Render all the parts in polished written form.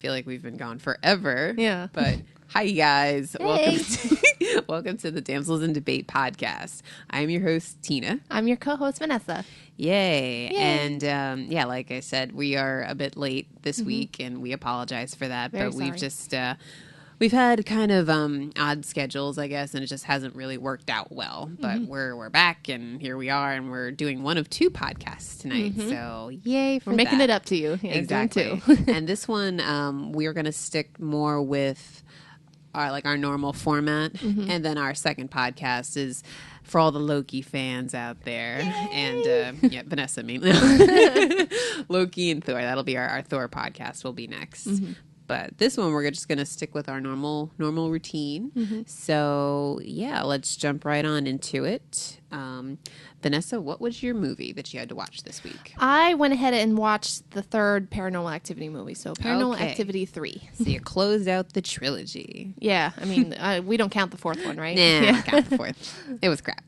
Feel like we've been gone forever. Yeah. But hi, guys. Hey. Welcome to the Damsels in Debate podcast. I am your host, Tina. I'm your co-host, Vanessa. Yay. Yay. And like I said, we are a bit late this week, and we apologize for that. Very but we've sorry. just... We've had kind of odd schedules, I guess, and it just hasn't really worked out well. But we're back, and here we are, and we're doing one of two podcasts tonight. So yay for We're making that. it up to you. Yeah, Exactly. doing two. And this one, we're going to stick more with our normal format, and then our second podcast is for all the Loki fans out there. Yay! And Vanessa mainly. Loki and Thor. That'll be our Thor podcast. Will be next. But this one, we're just going to stick with our normal routine. So, yeah, let's jump right on into it. Vanessa, what was your movie that you had to watch this week? I went ahead and watched the third Paranormal Activity movie, so Paranormal Okay. Activity 3. So you closed out the trilogy. Yeah, I mean, we don't count the fourth one, right? Nah, Yeah. I got the fourth. It was crap.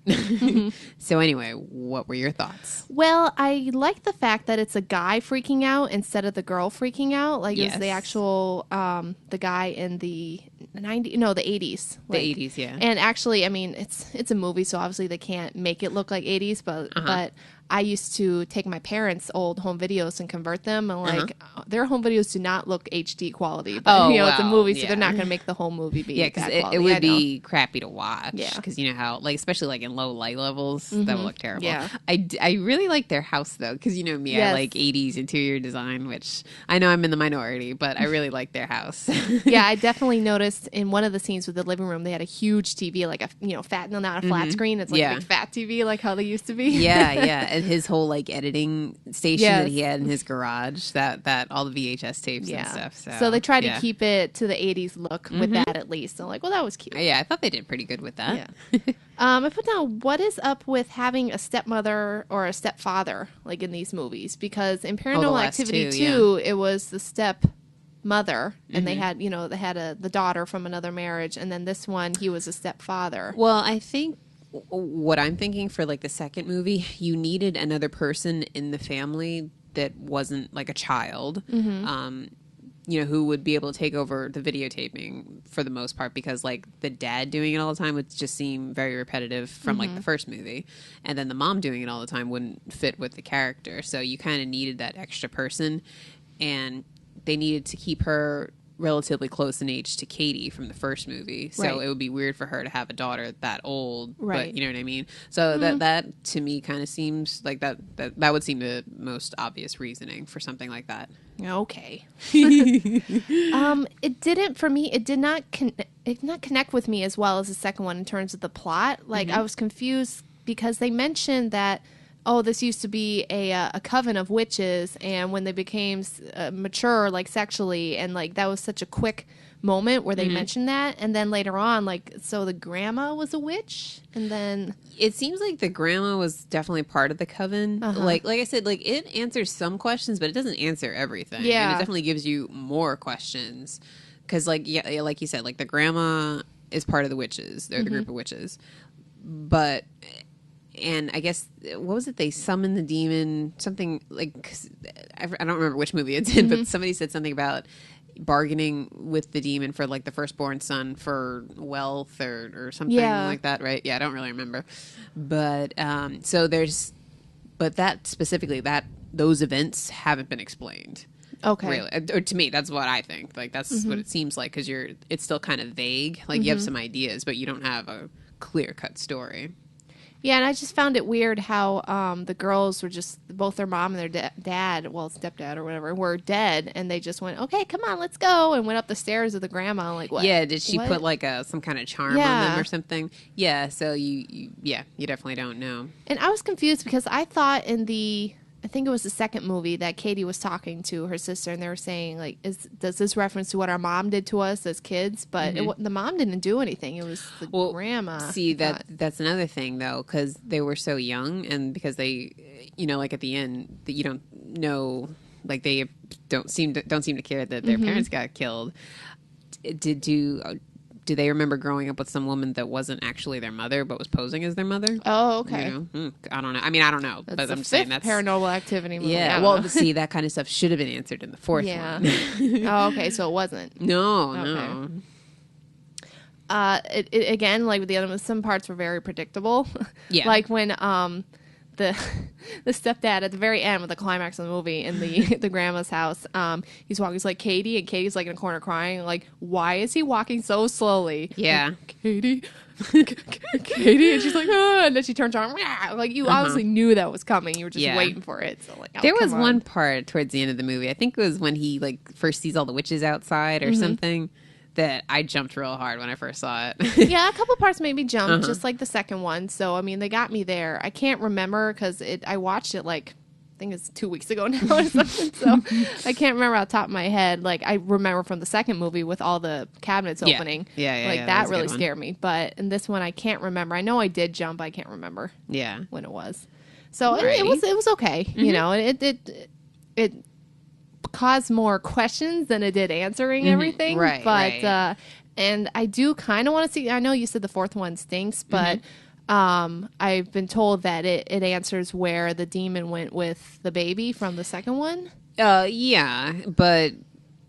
So anyway, what were your thoughts? Well, I like the fact that it's a guy freaking out instead of the girl freaking out. Like, it's the Yes. actual, the guy in the 80s. The 80s, yeah. And actually, I mean, it's a movie, so obviously they can't make it look like 80s, but I used to take my parents' old home videos and convert them, and their home videos do not look HD quality. But it's a movie, so they're not going to make the whole movie be Yeah, because that it quality. I would know. be crappy to watch. Yeah. Because you know how, especially in low light levels, that would look terrible. Yeah. I really like their house, though, because you know me, I Yes. like 80s interior design, which I know I'm in the minority, but I really like their house. Yeah, I definitely noticed in one of the scenes with the living room, they had a huge TV, like a fat, no, not a flat screen. It's like Yeah. a big fat TV, like how they used to be. Yeah, and his whole editing station that he Yes. had in his garage, that all the VHS tapes and stuff. So they tried yeah. to keep it to the 80s look with that at least. So well, that was cute. Yeah, I thought they did pretty good with that. Yeah. I put down, what is up with having a stepmother or a stepfather in these movies? Because in Paranormal last Activity two, 2, it was the stepmother, and they had the daughter from another marriage, and then this one he was a stepfather. Well, I think what I'm thinking for the second movie, you needed another person in the family that wasn't a child. Who would be able to take over the videotaping for the most part, because the dad doing it all the time would just seem very repetitive from the first movie, and then the mom doing it all the time wouldn't fit with the character. So you kind of needed that extra person, and they needed to keep her relatively close in age to Katie from the first movie. So Right. it would be weird for her to have a daughter that old, Right. but you know what I mean? So that to me kind of seems like that would seem the most obvious reasoning for something like that. Okay. It didn't, for me, it did not connect with me as well as the second one in terms of the plot. I was confused because they mentioned that, this used to be a coven of witches, and when they became mature, sexually, and that was such a quick moment where they mentioned that, and then later on, so the grandma was a witch, and then It seems like the grandma was definitely part of the coven. Like I said, it answers some questions, but it doesn't answer everything. Yeah. And it definitely gives you more questions. Because, like you said, the grandma is part of the witches. They're the group of witches. But, and I guess, what was it? They summoned the demon, something I don't remember which movie it's in, but somebody said something about bargaining with the demon for the firstborn son for wealth or something like that, right? Yeah, I don't really remember, but but that specifically, those events haven't been explained. okay, Really, or to me, that's what I think. That's what it seems like, because it's still kind of vague. You have some ideas, but you don't have a clear cut story. Yeah, and I just found it weird how the girls were just, both their mom and their dad, well, stepdad or whatever, were dead, and they just went, okay, come on, let's go, and went up the stairs with the grandma, what? Yeah, did she What? put some kind of charm on them or something? Yeah, so you definitely don't know. And I was confused because I thought I think it was the second movie that Katie was talking to her sister, and they were saying, does this reference to what our mom did to us as kids? But the mom didn't do anything. It was the grandma. See, that's another thing, though, because they were so young, and because they, at the end, that you don't know, they don't seem to care that their parents got killed. do they remember growing up with some woman that wasn't actually their mother but was posing as their mother? Oh, okay. You know? I don't know. I mean, I don't know, That's but I'm the saying fifth that's Paranormal Activity movie. yeah. Well, see, that kind of stuff should have been answered in the fourth one. Oh, okay. So it wasn't. No, Okay. no. It again, like with the other ones, some parts were very predictable. Yeah. Like when the stepdad at the very end with the climax of the movie in the grandma's house, he's walking, he's like Katie, and Katie's like in a corner crying. Like, why is he walking so slowly? Yeah. Like, Katie, Katie, and she's like, ah, and then she turns around. Rah! Like you obviously knew that was coming. You were just waiting for it. So like, there was one part towards the end of the movie. I think it was when he like first sees all the witches outside or something. That I jumped real hard when I first saw it. Yeah, a couple parts made me jump, just like the second one. So, I mean, they got me there. I can't remember because I watched it like, I think it's 2 weeks ago now or something. So, I can't remember off the top of my head. Like, I remember from the second movie with all the cabinets opening. Yeah, like, that really scared me. But in this one, I can't remember. I know I did jump. I can't remember when it was. So, it was okay. You know, it caused more questions than it did answering everything. Right. But and I do kind of want to see. I know you said the fourth one stinks, but I've been told that it answers where the demon went with the baby from the second one. Yeah, but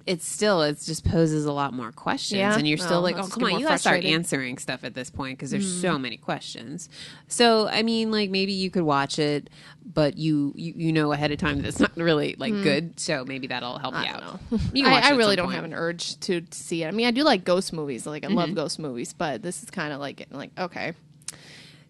it just poses a lot more questions, and you're still like, oh, come on, you gotta start answering stuff at this point because there's so many questions. So, I mean, like maybe you could watch it, but you know ahead of time that it's not really like good, so maybe that'll help you out. I really don't have an urge to see it. I mean, I do like ghost movies, like I love ghost movies, but this is kind of like okay.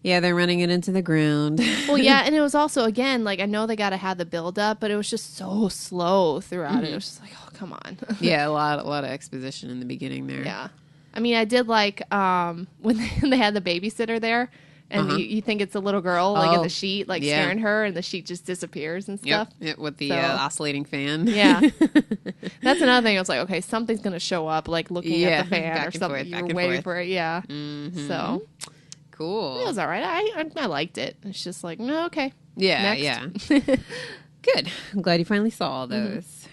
Yeah, they're running it into the ground. Well, yeah, and it was also, again, like, I know they got to have the build-up, but it was just so slow throughout it. It was just like, oh, come on. Yeah, a lot of exposition in the beginning there. Yeah. I mean, I did like when they had the babysitter there, and you think it's a little girl, like, in the sheet, like, staring at her, and the sheet just disappears and stuff. Yep, with the oscillating fan. Yeah. That's another thing. I was like, okay, something's going to show up, like, looking at the fan or something. You're waiting for it. Yeah. Mm-hmm. So... Cool. It was all right. I liked it. It's just like, no, okay. Yeah, next. yeah. Good. I'm glad you finally saw all those.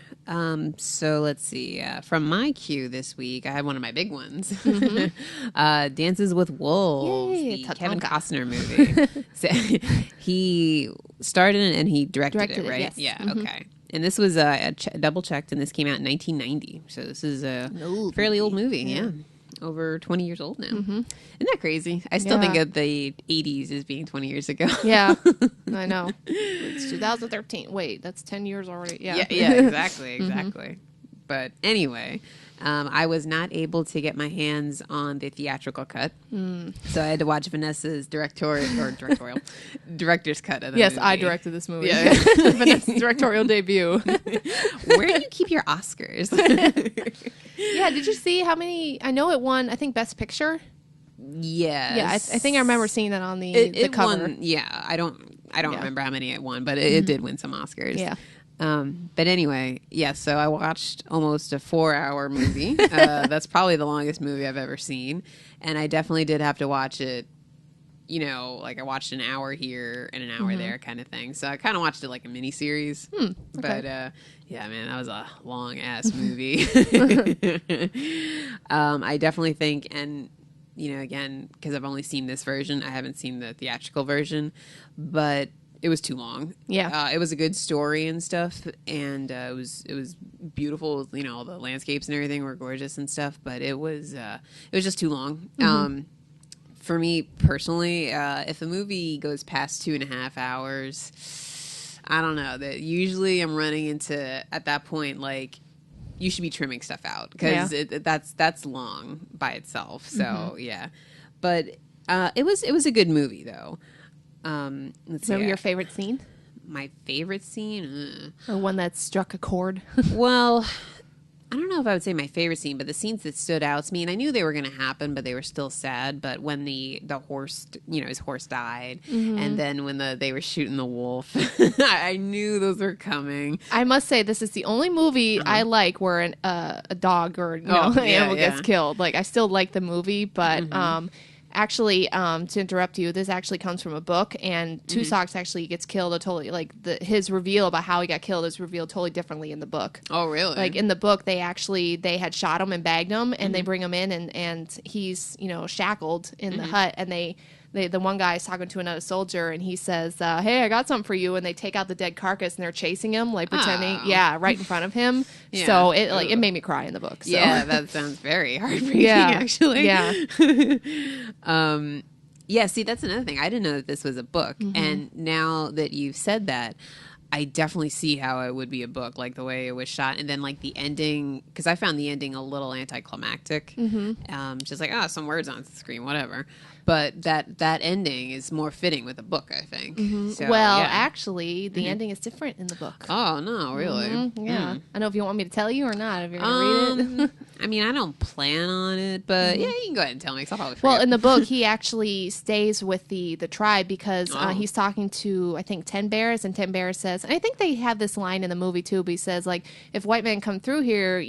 So let's see. From my queue this week, I had one of my big ones. Dances with Wolves, Yay, the Kevin Costner movie. So, he started it and he directed it, right? Yes. Yeah, okay. And this was double checked, and this came out in 1990. So this is a fairly old movie. Yeah. Over 20 years old now. Isn't that crazy? I still think of the 80s as being 20 years ago. Yeah, I know. It's 2013. Wait, that's 10 years already. Yeah, exactly. But anyway, I was not able to get my hands on the theatrical cut. So I had to watch Vanessa's director's cut of the movie. I directed this movie. Yeah. Vanessa's directorial debut. Where do you keep your Oscars? Yeah, did you see how many? I know it won, I think, Best Picture. Yes. Yeah, I think I remember seeing that on the cover. Won, yeah, I don't remember how many it won, but it did win some Oscars. Yeah. But anyway, so I watched almost a 4-hour movie. That's probably the longest movie I've ever seen. And I definitely did have to watch it, you know, like I watched an hour here and an hour there kind of thing. So I kind of watched it like a mini series. Okay. But yeah, man, that was a long ass movie. I definitely think, and you know, again, because I've only seen this version, I haven't seen the theatrical version, but it was too long. Yeah. It was a good story and stuff, and it was beautiful. You know, all the landscapes and everything were gorgeous and stuff, but it was just too long. For me personally, if a movie goes past 2.5 hours, I don't know. That usually I'm running into at that point like you should be trimming stuff out because that's long by itself. So yeah, but it was a good movie though. Let's see. Remember your favorite scene? My favorite scene? Or one that struck a chord? Well, I don't know if I would say my favorite scene, but the scenes that stood out to me, and I knew they were going to happen, but they were still sad. But when the horse, you know, his horse died, and then when they were shooting the wolf, I knew those were coming. I must say, this is the only movie I like where a dog or animal gets killed. Like, I still like the movie, but Actually, to interrupt you, this actually comes from a book, and Two Mm-hmm. Socks actually gets killed his reveal about how he got killed is revealed totally differently in the book. Oh, really? Like in the book, they had shot him and bagged him, and Mm-hmm. they bring him in, and he's shackled in Mm-hmm. the hut, and the one guy is talking to another soldier, and he says, "Hey, I got something for you," and they take out the dead carcass, and they're chasing him, like pretending, Oh. right in front of him. Yeah. So it made me cry in the book. So. Yeah, that sounds very heartbreaking, Yeah. actually. Yeah. Yeah, see, that's another thing. I didn't know that this was a book. Mm-hmm. And now that you've said that, I definitely see how it would be a book, like the way it was shot. And then, like, the ending, because I found the ending a little anticlimactic. Just like, some words on the screen, whatever. But that ending is more fitting with a book, I think. So, Well, yeah. actually, the ending is different in the book. Oh, no, really? Yeah. I don't know if you want me to tell you or not, if you're going to read it. I mean, I don't plan on it, but yeah, you can go ahead and tell me, 'cause I'll probably forget. Well, in the book, he actually stays with the tribe because Oh. he's talking to, I think, 10 Bears, and 10 Bears says, and I think they have this line in the movie too, but he says, like, if white men come through here,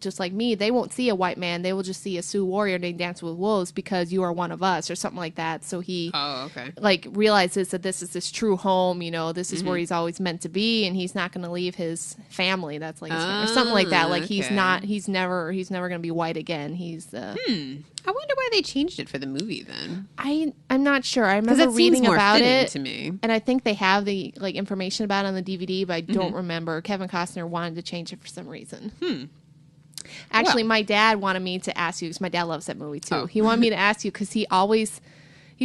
just like me, they won't see a white man. They will just see a Sioux warrior named Dance with Wolves because you are one of us, or something like that. So he, Oh, okay. like, realizes that this is his true home, this is Mm-hmm. where he's always meant to be, and he's not going to leave his family. That's like, his family, or something like that. Like, he's okay. he's never going to be white again. He's, I wonder why they changed it for the movie then. I'm not sure. I Because remember that seems reading more about fitting it, to me. and I think they have the information about it on the DVD, but I don't Mm-hmm. remember. Kevin Costner wanted to change it for some reason. Actually, Well. my dad wanted me to ask you because my dad loves that movie too. Oh. He wanted me to ask you because he's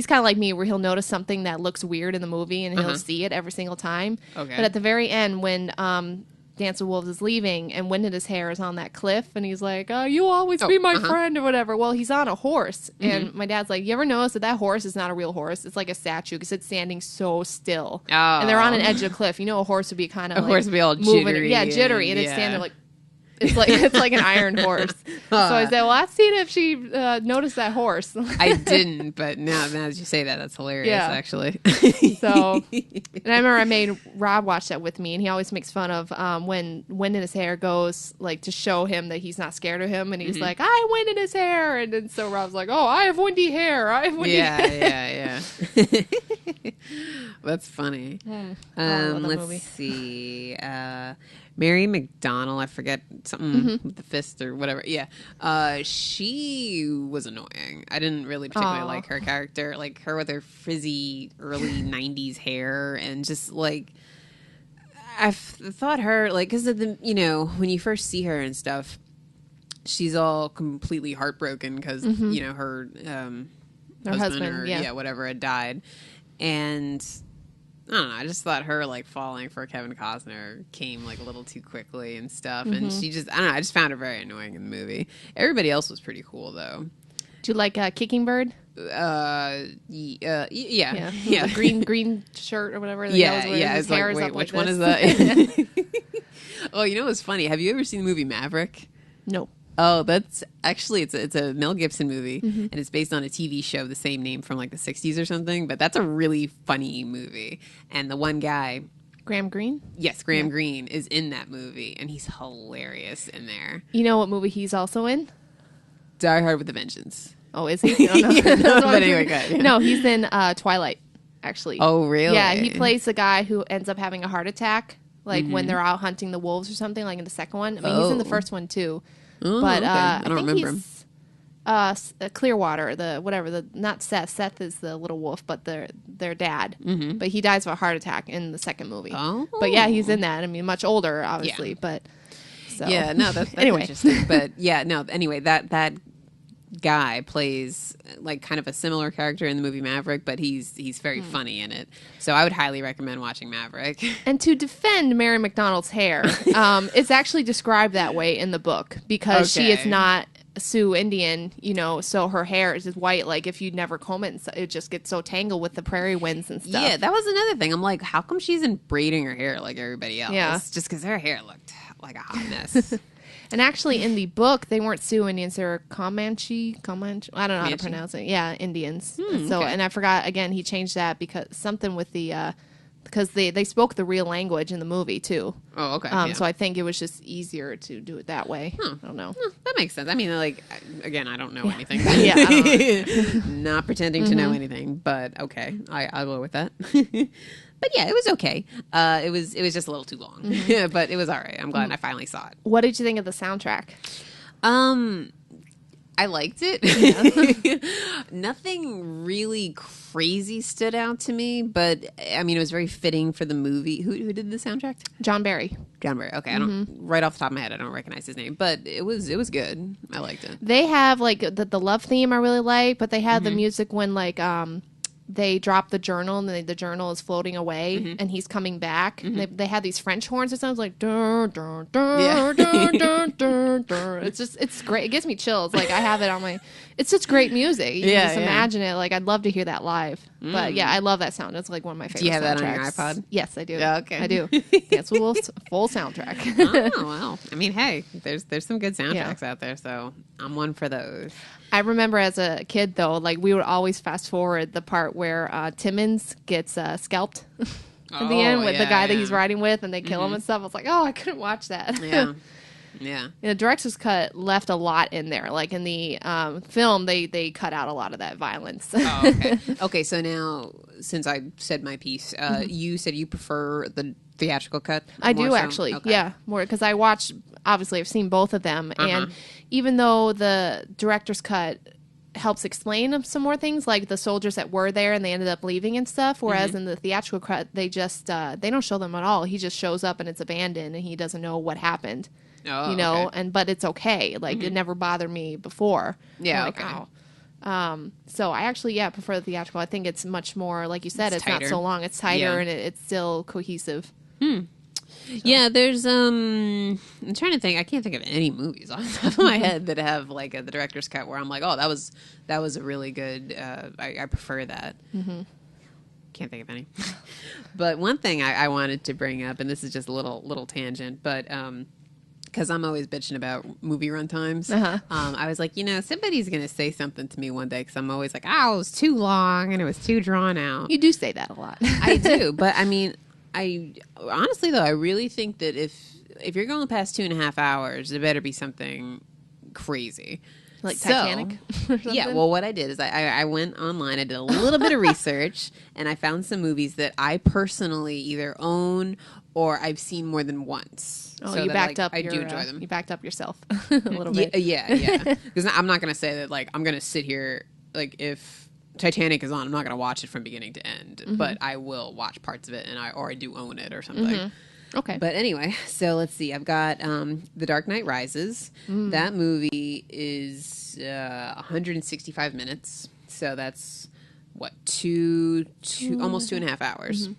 kind of like me, where he'll notice something that looks weird in the movie and he'll see it every single time. Okay. But at the very end, when Dance with Wolves is leaving, and Wind in His Hair is on that cliff, and he's like, "You'll always be my friend," or whatever. Well, he's on a horse, and my dad's like, "You ever notice that horse is not a real horse? It's like a statue because it's standing so still, and they're on an edge of a cliff. A horse would be kind of horse would be all moving, jittery jittery, and it's yeah. standing like." It's like an iron horse. So I said, "Well, I've seen if she noticed that horse." I didn't, but now as you say that, that's hilarious, Yeah. actually. So, and I remember I made Rob watch that with me, and he always makes fun of when Wind in His Hair goes, like, to show him that he's not scared of him, and he's like, "I have wind in his hair," and then so Rob's like, "Oh, I have windy hair. I have windy hair." yeah. That's funny. I love that Let's movie. see. Mary McDonnell, I forget something with the fist or whatever. Yeah. She was annoying. I didn't really particularly Aw. like her character. Like her with her frizzy early 90s hair and just like I thought her like because of the when you first see her and stuff, she's all completely heartbroken because her husband or yeah. whatever had died, and I don't know. I just thought her like falling for Kevin Costner came like a little too quickly and stuff, and she just I don't know. I just found her very annoying in the movie. Everybody else was pretty cool though. Do you like Kicking Bird? Yeah. The green shirt or whatever. Yeah, His yeah. It's hair like, is wait, up which like one is this. that? Oh, what's funny? Have you ever seen the movie Maverick? No. Oh, that's actually it's a Mel Gibson movie, and it's based on a TV show the same name from like the 60s or something. But that's a really funny movie, and the one guy, Graham Greene? yes, Graham Greene, is in that movie, and he's hilarious in there. You know what movie he's also in? Die Hard with a Vengeance. Oh, is he? I don't know. Yeah, no, That's what but I'm anyway, thinking. go ahead, yeah. No, he's in Twilight, actually. Oh, really? Yeah, he plays the guy who ends up having a heart attack, like when they're out hunting the wolves or something, like in the second one. I mean, he's in the Oh. first one too. Oh, But okay. I don't think remember him. he's Clearwater, not Seth. Seth is the little wolf, but their dad. Mm-hmm. But he dies of a heart attack in the second movie. Oh. But yeah, he's in that. I mean, much older, obviously, Yeah. but so. Yeah, no, that's Anyway. interesting. But yeah, no, anyway, that guy plays like kind of a similar character in the movie Maverick, but he's very funny in it. So I would highly recommend watching Maverick. And to defend Mary McDonnell's hair, it's actually described that way in the book because she is Okay. not Sioux Indian, so her hair is just white. Like if you never comb it, it just gets so tangled with the prairie winds and stuff. Yeah, that was another thing. I'm like, how come she isn't braiding her hair like everybody else? Yeah. Just because her hair looked like a hot mess. And actually, in the book, they weren't Sioux Indians; they were Comanche. I don't know how to Comanche? pronounce it. Yeah, Indians. So, okay. and I forgot again. He changed that because something with the because they spoke the real language in the movie too. Oh, okay. So I think it was just easier to do it that way. I don't know. That makes sense. I mean, like, again, I don't know anything. Yeah, I don't know. Not pretending to know anything, but okay, I'll go with that. But yeah, it was okay. It was just a little too long, but it was all right. I'm glad I finally saw it. What did you think of the soundtrack? I liked it. Nothing really crazy stood out to me, but I mean, it was very fitting for the movie. Who did the soundtrack? John Barry. John Barry. Okay, I don't right off the top of my head, I don't recognize his name, but it was good. I liked it. They have like the love theme I really like, but they had the music when like they drop the journal and the journal is floating away and he's coming back. They had these French horns. It sounds like dun, dun, dun, dun, dun, dun, dun. It's great. It gives me chills. Like I have it on my. It's such great music. You can just imagine it. Like I'd love to hear that live. But yeah, I love that sound. It's like one of my favorite. Do you have soundtracks. that on your iPod? Yes, I do. Yeah, okay. I do. Dance with Wolves full soundtrack. Oh wow! I mean, hey, there's some good soundtracks out there, so I'm one for those. I remember as a kid, though, like we would always fast forward the part where Timmons gets scalped at the end with the guy that he's riding with, and they kill him and stuff. I was like, oh, I couldn't watch that. Yeah. The director's cut left a lot in there. Like in the film, they cut out a lot of that violence. Oh, okay. Okay, so now, since I said my piece, you said you prefer the theatrical cut? I do, so? actually. Okay. Yeah, more because I watched, obviously, I've seen both of them. And even though the director's cut helps explain some more things, like the soldiers that were there and they ended up leaving and stuff, whereas in the theatrical cut, they just, they don't show them at all. He just shows up and it's abandoned and he doesn't know what happened. Oh, you know, okay. but it's okay. Like it never bothered me before. Yeah, like, okay. oh. So I actually, prefer the theatrical. I think it's much more, like you said, it's not tighter. so long. It's tighter and it's still cohesive. Yeah, there's I'm trying to think. I can't think of any movies on the top of my head that have like the director's cut where I'm like, oh, that was a really good. I prefer that. Can't think of any. But one thing I wanted to bring up, and this is just a little tangent, but because I'm always bitching about movie runtimes, I was like, somebody's gonna say something to me one day because I'm always like, oh, it was too long and it was too drawn out. You do say that a lot. I do, but I mean, I honestly though, I really think that if you're going past 2.5 hours, it better be something crazy. Like Titanic? Or something? Yeah, well, what I did is I went online, I did a little bit of research, and I found some movies that I personally either own or I've seen more than once. Oh, so you that, backed up. I do enjoy them. You backed up yourself a little bit. Yeah. Because I'm not going to say that, like, I'm going to sit here, like, if Titanic is on, I'm not going to watch it from beginning to end, but I will watch parts of it, or I do own it or something. Okay. But anyway, so let's see. I've got The Dark Knight Rises. That movie is 165 minutes. So that's, what, almost 2.5 hours.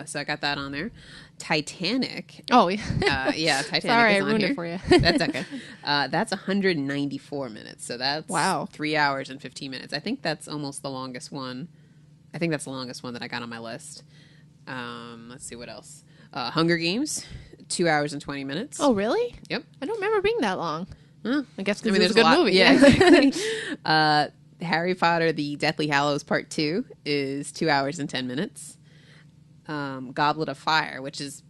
So I got that on there. Titanic. Oh, yeah. Yeah, Titanic Sorry, is I on ruined here. it for you. That's okay. That's 194 minutes. So that's wow. 3 hours and 15 minutes. I think that's almost the longest one. I think that's the longest one that I got on my list. Let's see what else. Hunger Games, 2 hours and 20 minutes. Oh, really? Yep. I don't remember being that long. I guess because there's it's a good movie. Yeah, exactly. Harry Potter, The Deathly Hallows Part 2 is 2 hours and 10 minutes. Goblet of Fire, which is,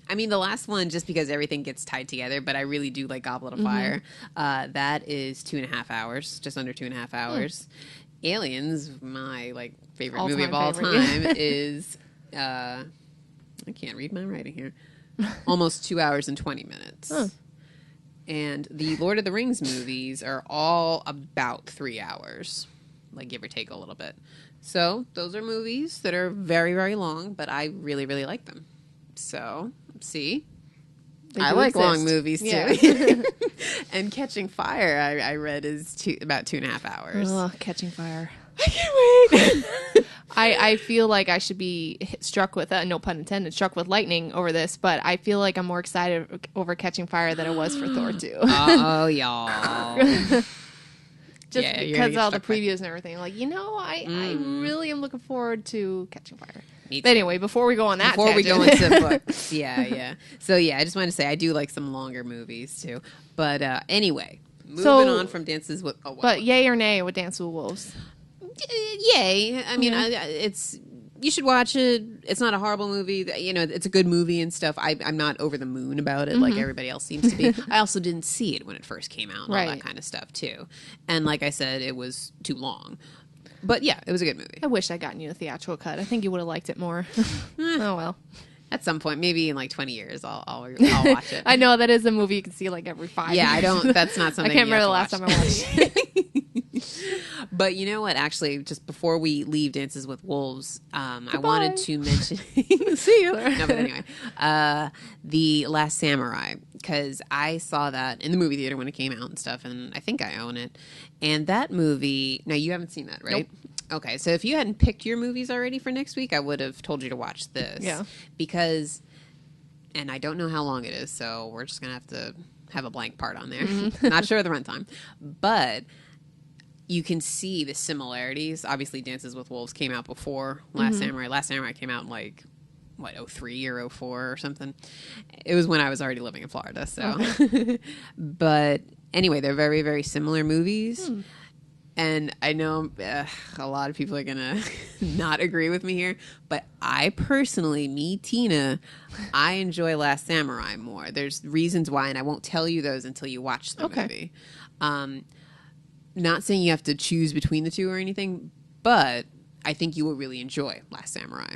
I mean, the last one just because everything gets tied together, but I really do like Goblet of Fire. That is 2.5 hours, just under 2.5 hours. Aliens, my favorite movie of all time, is I can't read my writing here. Almost 2 hours and 20 minutes. And the Lord of the Rings movies are all about 3 hours, give or take a little bit. So those are movies that are very, very long, but I really, really like them. So, see? I like long movies, too. Yeah. And Catching Fire, I read, is about 2.5 hours. Oh, Catching Fire. I can't wait. I feel like I should be struck with, no pun intended, struck with lightning over this, but I feel like I'm more excited over Catching Fire than I was for Thor 2. Oh, y'all. Just because of all the previews and everything. I really am looking forward to Catching Fire. But anyway, before we go on that Before tangent. we go into books. Yeah. So, I just wanted to say I do like some longer movies, too. But anyway, moving on from Dances with... But yay or nay with Dance with Wolves? Yay. I mean, it's you should watch it. It's not a horrible movie. You know, it's a good movie and stuff. I'm not over the moon about it like everybody else seems to be. I also didn't see it when it first came out and all that kind of stuff too. And like I said, it was too long. But yeah, it was a good movie. I wish I'd gotten you a theatrical cut. I think you would have liked it more. Oh well. At some point, maybe in like 20 years, I'll watch it. I know that is a movie you can see like every 5 years. Yeah, I don't. That's not something. I can't remember the last time I watched it. But you know what? Actually, just before we leave Dances with Wolves, I wanted to mention. See you. No, but anyway, The Last Samurai, because I saw that in the movie theater when it came out and stuff, and I think I own it. And that movie. Now you haven't seen that, right? Nope. Okay, so if you hadn't picked your movies already for next week, I would have told you to watch this. Yeah. Because, and I don't know how long it is, so we're just going to have a blank part on there. Not sure of the runtime. But you can see the similarities. Obviously, Dances with Wolves came out before Last Samurai. Last Samurai came out in like, 03 or 04 or something. It was when I was already living in Florida, so. Okay. But anyway, they're very, very similar movies. And I know a lot of people are going to not agree with me here, but I personally, Tina, I enjoy Last Samurai more. There's reasons why, and I won't tell you those until you watch the movie. Not saying you have to choose between the two or anything, but I think you will really enjoy Last Samurai.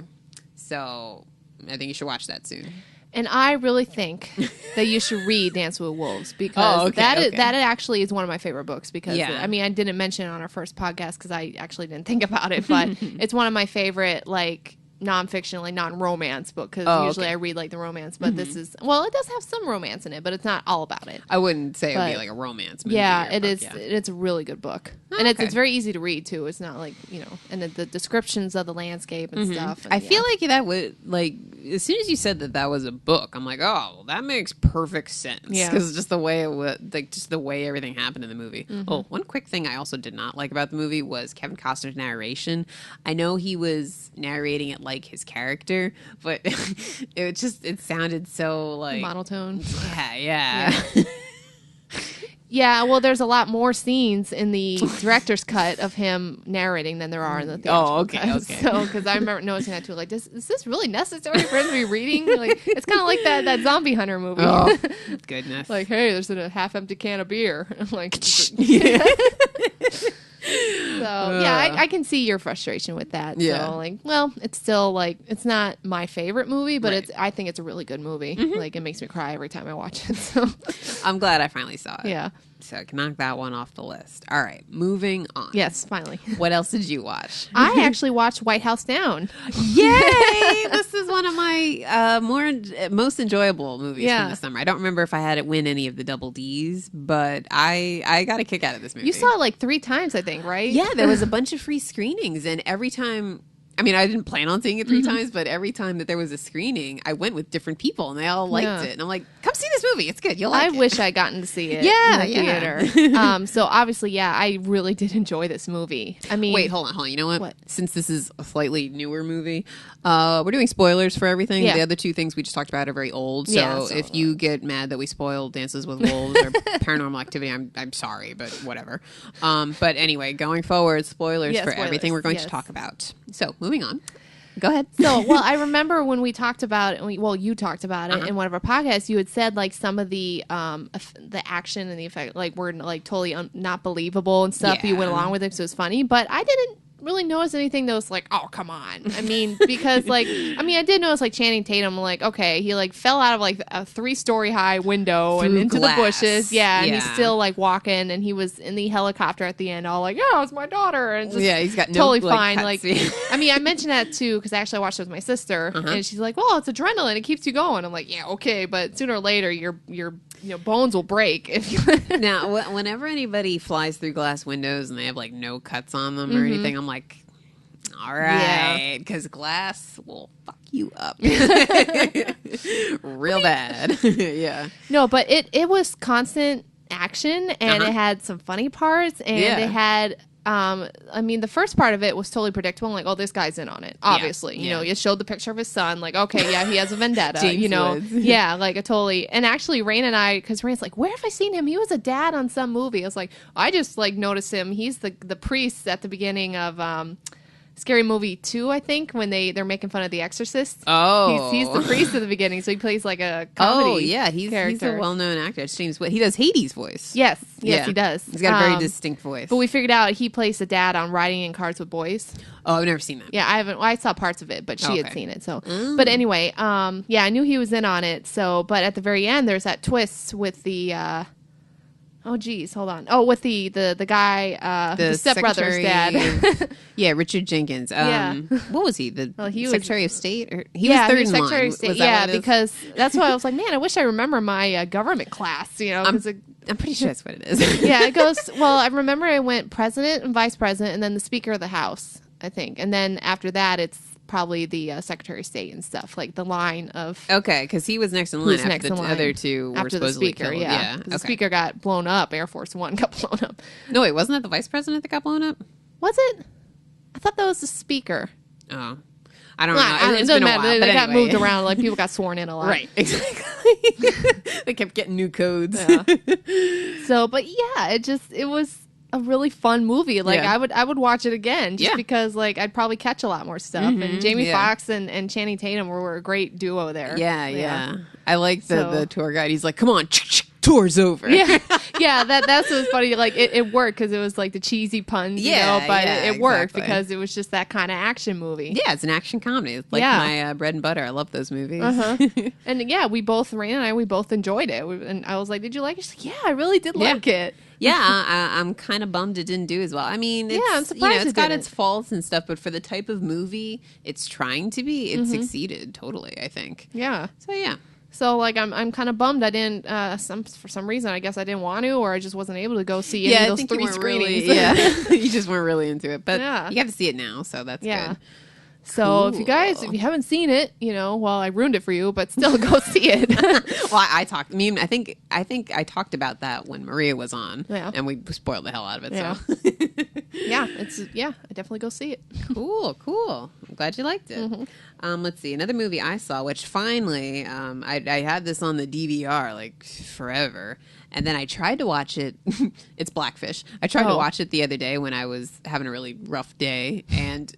So I think you should watch that soon. And I really think that you should read Dance with Wolves because that actually is one of my favorite books because, I mean, I didn't mention it on our first podcast because I actually didn't think about it, but it's one of my favorite, like, nonfiction, like non-romance book because usually I read like the romance, but this is, well, it does have some romance in it, but it's not all about it. I wouldn't say it would be like a romance movie. Yeah, it is. Yeah. It's a really good book. And it's very easy to read too. It's not like, you know, and the descriptions of the landscape and stuff. And, I feel like that would, like, as soon as you said that was a book, I'm like, oh, well, that makes perfect sense. Yeah. Because just the way it would, like, just the way everything happened in the movie. Oh, one quick thing I also did not like about the movie was Kevin Costner's narration. I know he was narrating it like his character, but it sounded so, like, monotone. Yeah. Yeah, well, there's a lot more scenes in the director's cut of him narrating than there are in the theatrical cut. So, because I remember noticing that too, like, is this really necessary for him to be reading? Like, it's kind of like that Zombie Hunter movie. Oh, goodness. Like, hey, there's a half-empty can of beer. Like, yeah. So, yeah, I can see your frustration with that. Yeah. So, like, well, it's still, like, it's not my favorite movie, but I think it's a really good movie. Like, it makes me cry every time I watch it. So, I'm glad I finally saw it. Yeah. So I can knock that one off the list. All right, moving on. Yes, finally. What else did you watch? I actually watched White House Down. Yay! This is one of my most enjoyable movies from the summer. I don't remember if I had it win any of the double Ds, but I got a kick out of this movie. You saw it like 3 times, I think, right? Yeah, there was a bunch of free screenings, and every time... I mean, I didn't plan on seeing it 3 times, but every time that there was a screening, I went with different people, and they all liked it. And I'm like, come see this movie. It's good. You'll like it. I wish I'd gotten to see it in the theater. So obviously, I really did enjoy this movie. I mean... Wait, hold on. You know what? Since this is a slightly newer movie, we're doing spoilers for everything. Yeah. The other 2 things we just talked about are very old. So if you get mad that we spoiled Dances with Wolves or Paranormal Activity, I'm sorry, but whatever. But anyway, going forward, spoilers for everything we're going to talk about. So moving on. Go ahead. So, well, I remember when we talked about it, you talked about it in one of our podcasts, you had said like some of the action and the effect, like were like totally not believable and stuff. Yeah. You went along with it, so it was funny, but I didn't really notice anything that was like, oh, come on. I mean, because like, I did notice like Channing Tatum, like, okay, he like fell out of like a 3-story high window and into the bushes. Yeah. And he's still like walking, and he was in the helicopter at the end, all like, oh, it's my daughter. And just he's got totally fine. Like, I mentioned that too, because actually I watched it with my sister, and she's like, well, it's adrenaline. It keeps you going. I'm like, yeah, okay. But sooner or later, your bones will break if you. Now, whenever anybody flies through glass windows and they have like no cuts on them or anything, I'm like, all right, because glass will fuck you up real bad. Yeah. No, but it was constant action, and it had some funny parts, and it had. The first part of it was totally predictable. Like, oh, this guy's in on it. Obviously, you know, you showed the picture of his son. Like, okay, yeah, he has a vendetta. Yeah, like a totally. And actually, Rain and I, because Rain's like, where have I seen him? He was a dad on some movie. I was like, I just like noticed him. He's the priest at the beginning of Scary Movie 2, I think, when they're making fun of The Exorcist. Oh. He's the priest at the beginning, so he plays like a comedy Oh, yeah. He's a well-known actor. It's James Wood. He does Hades' voice. Yes, Yeah. he does. He's got a very distinct voice. But we figured out he plays the dad on Riding in Cars with Boys. Oh, I've never seen that. Yeah, I haven't. Well, I saw parts of it, but she had Okay. seen it. So, but anyway, yeah, I knew he was in on it. So, but at the very end, there's that twist with the. Oh geez, hold on. Oh, with the guy, the stepbrother's dad. Yeah, Richard Jenkins. Yeah. What was he? The he was- Secretary of State? Or, he was third in line. Secretary of State. Was that Yeah, what it is? because that's why I was like, man, I wish I remember my government class. You know, 'cause I'm pretty sure that's what it is. yeah, it goes. Well, I remember I went president and vice president, and then the Speaker of the House, I think, and then after that, it's probably the Secretary of State and stuff, like the line of Okay, because he was next in line who's after next the in line other two were after the supposedly Speaker. killed. Yeah, 'cause okay. the Speaker got blown up. Air Force One got blown up. No, wait, wasn't that the vice president that got blown up? Was it? I thought that was the Speaker. Oh, I don't Well, know. it It's doesn't been a matter. while. They but got anyway. moved around. Like people got sworn in a lot. Right, exactly. They kept getting new codes. Yeah. So, but yeah, it was a really fun movie. Like Yeah. I would watch it again just Yeah. because like I'd probably catch a lot more stuff. And Jamie yeah. Foxx and Channing Tatum were a great duo there. Yeah. I like So- the tour guide. He's like, "Come on, tour's over." Yeah, yeah, that's what was funny. Like it worked because it was like the cheesy puns, you Yeah, know, but yeah, it worked exactly. because it was just that kind of action movie. Yeah, it's an action comedy. It's like Yeah. my bread and butter. I love those movies. And yeah, we both enjoyed it. And I was like, "Did you like it?" She's like, "Yeah, I really did like it." Yeah, I'm kind of bummed it didn't do as well. I mean, it's, I'm surprised it's it got didn't. its faults and stuff, but for the type of movie it's trying to be, it succeeded totally, I think. Yeah. So yeah. So like I'm kind of bummed I didn't for some reason I guess I didn't want to, or I just wasn't able to go see any of those 3 screenings. You just weren't really into it, but Yeah. you have to see it now, so that's Yeah. good. So if you haven't seen it, you know, well, I ruined it for you, but still go see it. Well, I think I talked about that when Maria was on, Yeah. and we spoiled the hell out of it. Yeah. So I definitely go see it. cool. I'm glad you liked it. Let's see, another movie I saw, which finally, I had this on the DVR like forever, and then I tried to watch it. It's Blackfish. I tried to watch it the other day when I was having a really rough day, and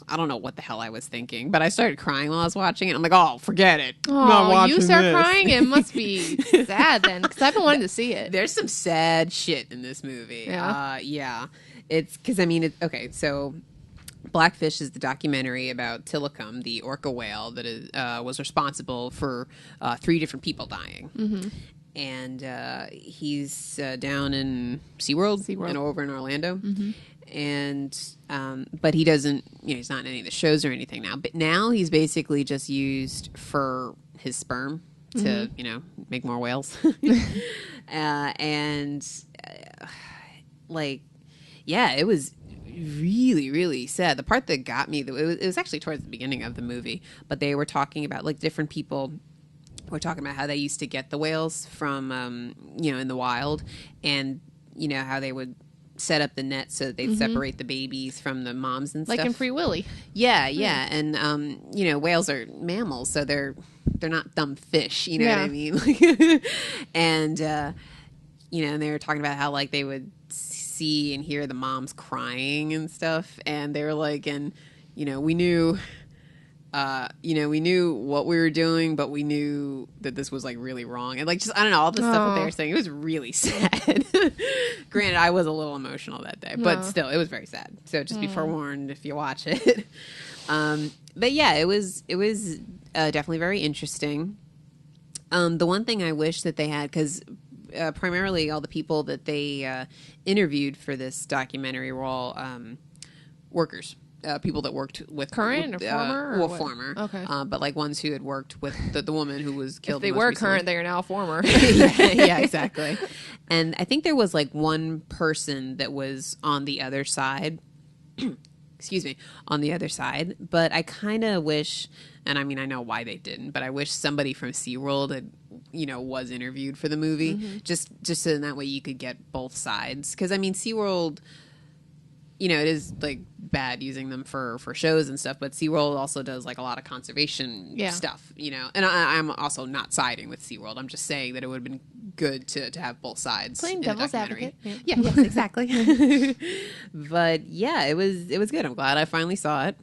I don't know what the hell I was thinking, but I started crying while I was watching it. I'm like, oh, forget it. I'm not Oh, watching you start this. crying? It must be sad then, because I've been wanting to see it. There's some sad shit in this movie. Yeah? It's because okay, so Blackfish is the documentary about Tilikum, the orca whale that was responsible for 3 different people dying. And he's down in SeaWorld, over in Orlando. And but he doesn't, he's not in any of the shows or anything now. But now he's basically just used for his sperm to, make more whales. It was really, really sad. The part that got me, it was actually towards the beginning of the movie, but they were talking about like different people were talking about how they used to get the whales from, in the wild, and, how they would set up the net so that they'd separate the babies from the moms and Like stuff. in Free Willy. Yeah. And, whales are mammals, so they're not dumb fish, you know what I mean? And, and they were talking about how, like, they would see and hear the moms crying and stuff, and they were like, and, we knew what we were doing, but we knew that this was like really wrong. And like, just, I don't know, all the stuff that they were saying, it was really sad. Granted, I was a little emotional that day, but still, it was very sad. So just be forewarned if you watch it. But yeah, it was definitely very interesting. The one thing I wish that they had, because primarily all the people that they interviewed for this documentary were all workers. People that worked with Current or former? Or what? Former. Okay. But like ones who had worked with the woman who was killed. If they most were recently. current, they are now former. yeah, exactly. And I think there was like one person that was on the other side. Excuse me, on the other side. But I kind of wish, and I mean, I know why they didn't, but I wish somebody from SeaWorld had, was interviewed for the movie, just so that way you could get both sides. Because I mean, SeaWorld, it is like bad using them for shows and stuff, but SeaWorld also does like a lot of conservation stuff, and I'm also not siding with SeaWorld. I'm just saying that it would have been good to have both sides. Playing devil's advocate. Yeah, yes, exactly. But yeah, it was good. I'm glad I finally saw it.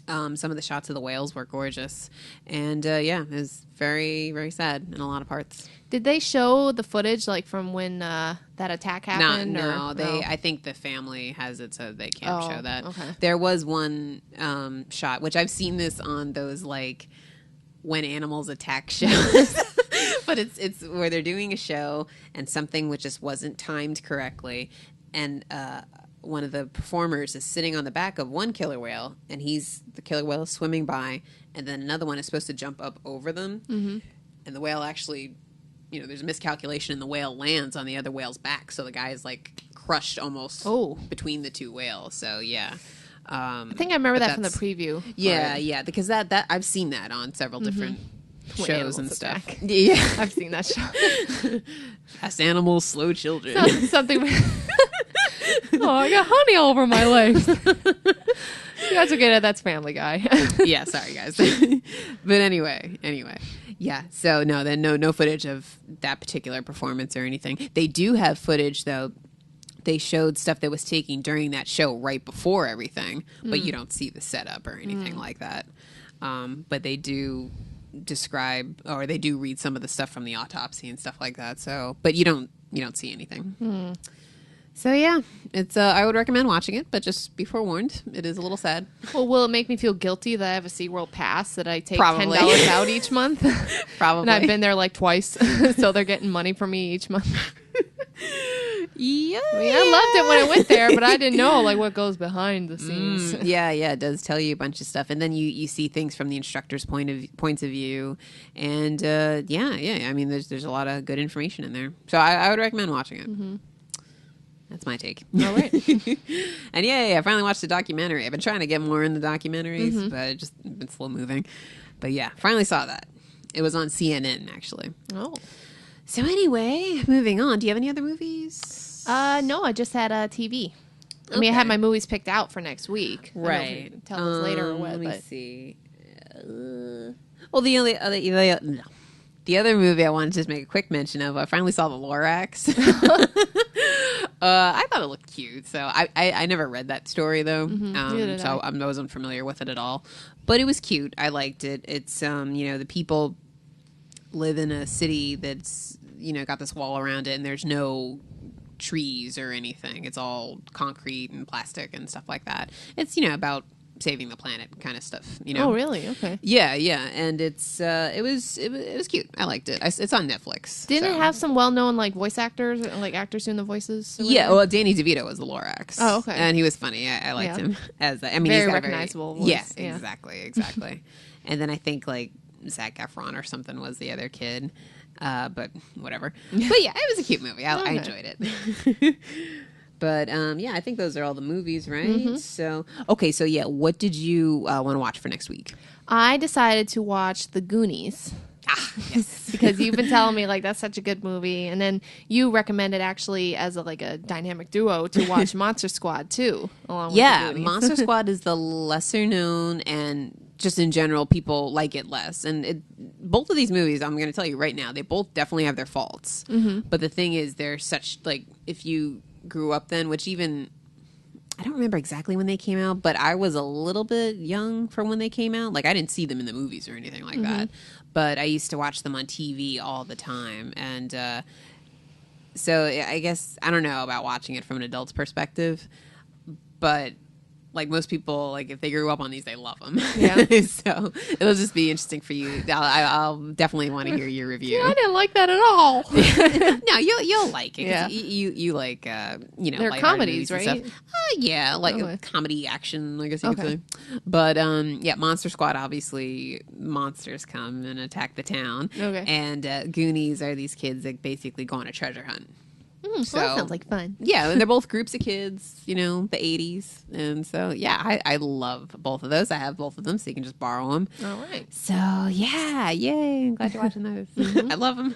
Some of the shots of the whales were gorgeous, and it was very, very sad in a lot of parts. Did they show the footage like from when that attack happened? No. I think the family has it, so they can't show that. Okay. There was one shot, which I've seen this on those like when animals attack shows, but it's where they're doing a show and something which just wasn't timed correctly, and one of the performers is sitting on the back of one killer whale, and the killer whale is swimming by, and then another one is supposed to jump up over them, and the whale actually, there's a miscalculation, and the whale lands on the other whale's back, so the guy is like crushed almost between the two whales. So yeah, I think I remember that from the preview. Yeah, because that I've seen that on several different shows and stuff. Attack. Yeah, I've seen that show. Fast animals, slow children. Something. Oh, I got honey all over my legs. You guys are good at that's Family Guy. Yeah, sorry guys. But anyway. Yeah, so no footage of that particular performance or anything. They do have footage though. They showed stuff that was taken during that show right before everything, but you don't see the setup or anything like that. But they do describe, or they do read some of the stuff from the autopsy and stuff like that. So, but you don't see anything. So yeah, it's I would recommend watching it, but just be forewarned, it is a little sad. Well, will it make me feel guilty that I have a SeaWorld pass that I take Probably. $10 out each month? Probably. And I've been there like twice, so they're getting money from me each month. Yeah. I mean, I loved it when I went there, but I didn't know like what goes behind the scenes. Yeah, it does tell you a bunch of stuff, and then you see things from the instructor's points of view, and I mean, there's a lot of good information in there, so I would recommend watching it. That's my take. All right. And I finally watched the documentary. I've been trying to get more in the documentaries, but it's just been slow moving. But yeah, finally saw that. It was on CNN actually. Oh. So anyway, moving on. Do you have any other movies? No, I just had a TV. I mean, I had my movies picked out for next week. Right. I don't know if you can tell us later or what. Let me but. see. Well, the other movie I wanted to just make a quick mention of, I finally saw the Lorax. I thought it looked cute. So I never read that story though. So I wasn't familiar with it at all. But it was cute. I liked it. It's the people live in a city that's got this wall around it, and there's no trees or anything. It's all concrete and plastic and stuff like that. It's about saving the planet kind of stuff. Oh, really? Okay. Yeah, and it's it was cute. I liked it. It's on Netflix. Didn't it have some well-known like voice actors, like actors doing the voices? Yeah, well, Danny DeVito was the Lorax. Oh, okay. And he was funny. I liked him as that. I mean, very he's got recognizable voice. Yes, yeah, exactly. And then I think like Zac Efron or something was the other kid. But whatever. But yeah, it was a cute movie. I enjoyed it. But I think those are all the movies, right? So what did you want to watch for next week? I decided to watch The Goonies. Ah, yes. Because you've been telling me like that's such a good movie, and then you recommended actually as a dynamic duo to watch Monster Squad too. Along with The Goonies. Monster Squad is the lesser known, and just in general, people like it less. And both of these movies, I'm going to tell you right now, they both definitely have their faults. But the thing is, they're such if you grew up then, which even I don't remember exactly when they came out, but I was a little bit young for when they came out. Like I didn't see them in the movies or anything like that, but I used to watch them on TV all the time. And so I guess I don't know about watching it from an adult's perspective, but like most people, like if they grew up on these, they love them. Yeah. So it'll just be interesting for you. I'll definitely want to hear your review. Yeah, I didn't like that at all. No, you'll like it. Yeah. You like they're comedies, right? Comedy action, I guess you could say. But Monster Squad, obviously monsters come and attack the town. Okay. And Goonies are these kids that basically go on a treasure hunt. Well, that sounds like fun. Yeah, and they're both groups of kids, the 80s. And so, yeah, I love both of those. I have both of them, so you can just borrow them. All right. So, yeah, yay. I'm glad you're watching those. I love them.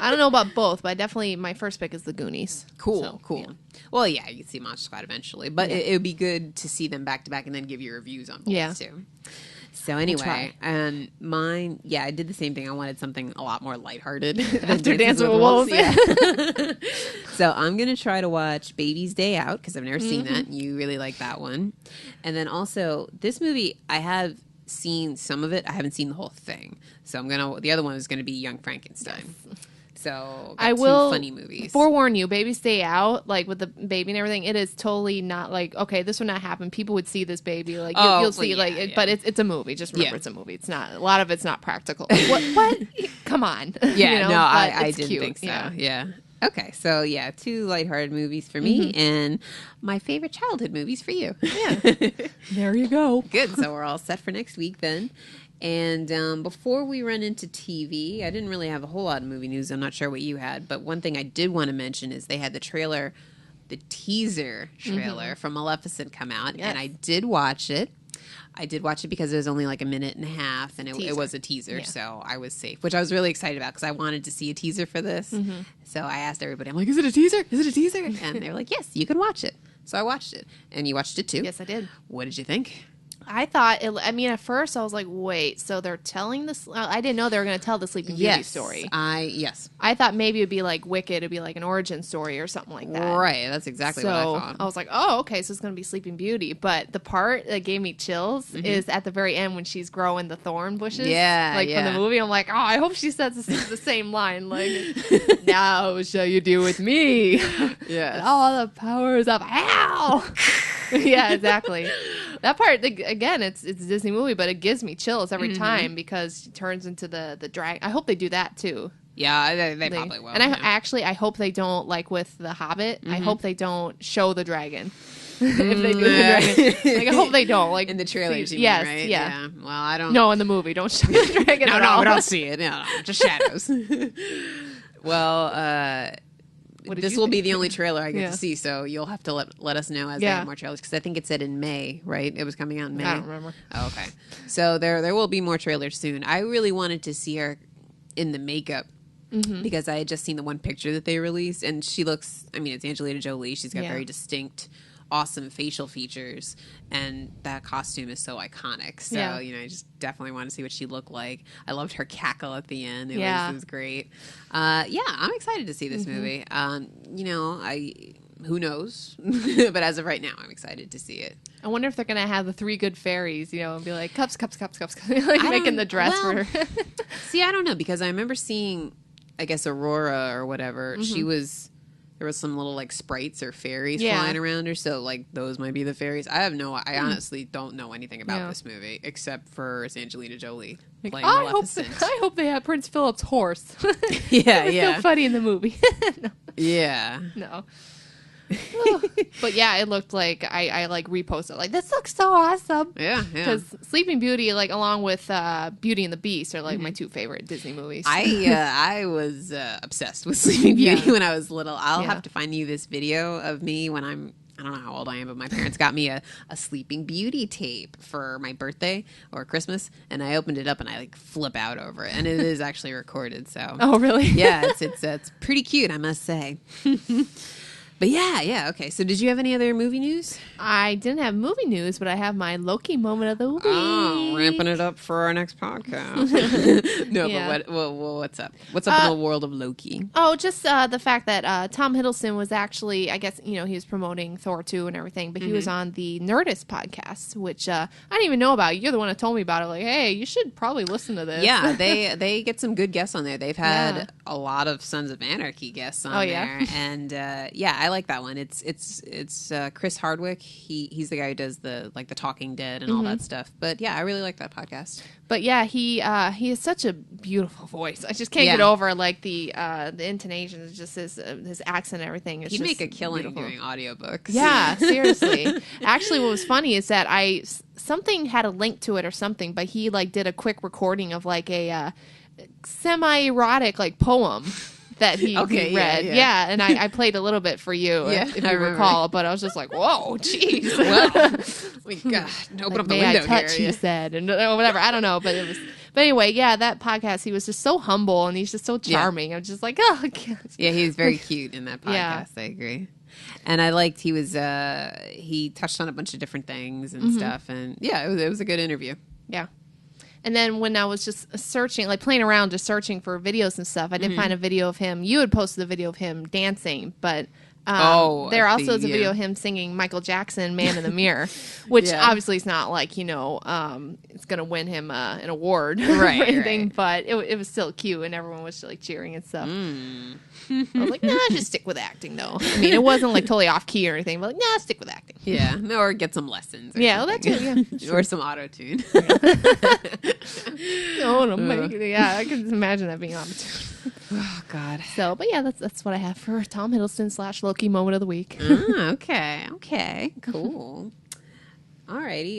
I don't know about both, but definitely my first pick is the Goonies. Cool, So, cool. yeah. Well, yeah, you can see Monster Squad eventually, but it would be good to see them back to back and then give you reviews on both, too. So anyway, mine, I did the same thing. I wanted something a lot more lighthearted After Dancing with Wolves. Yeah. So I'm going to try to watch Baby's Day Out because I've never seen that. And you really like that one. And then also, this movie, I have seen some of it. I haven't seen the whole thing. So the other one is going to be Young Frankenstein. Yes. So I will two funny movies. Forewarn you, Baby Stay Out, like with the baby and everything, it is totally not like, okay, this would not happen. People would see this baby. Like you'll see but it's a movie. Just remember it's a movie. It's not, a lot of it's not practical. What? Come on. Yeah, I didn't think so. Yeah. Okay, so two lighthearted movies for me and my favorite childhood movies for you. Yeah. There you go. Good. So we're all set for next week then. And before we run into TV, I didn't really have a whole lot of movie news. I'm not sure what you had. But one thing I did want to mention is they had the teaser trailer from Maleficent come out. Yes. And I did watch it. I did watch it because it was only like a minute and a half. And it was a teaser. Yeah. So I was safe, which I was really excited about because I wanted to see a teaser for this. So I asked everybody, I'm like, is it a teaser? Is it a teaser? And they were like, yes, you can watch it. So I watched it. And you watched it too? Yes, I did. What did you think? I thought, at first I was like, wait, so they're telling this? I didn't know they were going to tell the Sleeping Beauty story. Yes. I thought maybe it'd be like Wicked, it'd be like an origin story or something like that. Right, that's exactly what I thought. I was like, oh, okay, so it's going to be Sleeping Beauty. But the part that gave me chills is at the very end when she's growing the thorn bushes. Yeah, from the movie. I'm like, oh, I hope she says the same line. Like, now shall you do with me? Yeah. All the powers of hell. Yeah, exactly. That part, again, it's a Disney movie, but it gives me chills every time because she turns into the dragon. I hope they do that, too. Yeah, they probably will. And I hope they don't, like with The Hobbit, I hope they don't show the dragon. If they do the dragon. Like, I hope they don't. Like in the trailer, you mean, yes, right? Yeah. Well, I don't... No, in the movie. Don't show the dragon at all. No, we don't see it. No, just shadows. Well, this will be the only trailer I get to see, so you'll have to let us know as they have more trailers, because I think it said in May, right? It was coming out in May. I don't remember. Oh, okay. So there will be more trailers soon. I really wanted to see her in the makeup because I had just seen the one picture that they released, and she looks, it's Angelina Jolie. She's got very distinct, awesome facial features, and that costume is so iconic. So, I just definitely want to see what she looked like. I loved her cackle at the end. It was great. I'm excited to see this movie. Who knows? But as of right now, I'm excited to see it. I wonder if they're going to have the three good fairies, and be like, cups, like making the dress for her. See, I don't know, because I remember seeing, I guess, Aurora or whatever. There was some little like sprites or fairies flying around her, so like those might be the fairies. I honestly don't know anything about this movie except for it's Angelina Jolie playing Maleficent. I hope they have Prince Philip's horse. Yeah, it was so funny in the movie. No. Yeah. No. But yeah, it looked like I like reposted like, this looks so awesome. Yeah. Because Sleeping Beauty, like along with Beauty and the Beast, are like my two favorite Disney movies. I was obsessed with Sleeping Beauty when I was little. I'll have to find you this video of me when I don't know how old I am, but my parents got me a Sleeping Beauty tape for my birthday or Christmas, and I opened it up and I like flip out over it, and it is actually recorded. So oh really? Yeah, it's pretty cute, I must say. But yeah, okay. So did you have any other movie news? I didn't have movie news, but I have my Loki moment of the week. Oh, ramping it up for our next podcast. No, but what's up? What's up in the world of Loki? Oh, just the fact that Tom Hiddleston was actually, I guess, he was promoting Thor 2 and everything, but he was on the Nerdist podcast, which I didn't even know about. You're the one that told me about it. Like, hey, you should probably listen to this. Yeah, they get some good guests on there. They've had a lot of Sons of Anarchy guests on there. And I like that one. It's Chris Hardwick. He's the guy who does the Talking Dead and all that stuff. But yeah, I really like that podcast. But yeah, he has such a beautiful voice. I just can't get over like the intonation. It's just his accent and everything. He'd make a killing doing audiobooks. Yeah, seriously. Actually, what was funny is that something had a link to it or something, but he like did a quick recording of like a semi-erotic like poem that he read. Yeah, and I played a little bit for you, if you recall. But I was just like, whoa, jeez. Well, God, open up the May window I touch, here. he said, and whatever. I don't know, but it was. But anyway, yeah, that podcast, he was just so humble and he's just so charming. I'm just like, oh, God. Yeah, he was very cute in that podcast. Yeah. I agree. And I liked he touched on a bunch of different things and stuff. And yeah, it was a good interview. Yeah. And then when I was just searching, like playing around, just searching for videos and stuff, I did find a video of him. You had posted a video of him dancing, but there also is a video of him singing Michael Jackson, Man in the Mirror, which obviously is not like, it's going to win him an award or anything, but it was still cute and everyone was like cheering and stuff. I was like, nah, just stick with acting though. I mean, it wasn't like totally off key or anything, but like, nah, stick with acting. Yeah, or get some lessons. Well, that's it, yeah. Or some auto-tune. Yeah, I can imagine that being auto-tune. Oh, God. So, but yeah, that's what I have for Tom Hiddleston / Loki moment of the week. Okay, cool. Alrighty,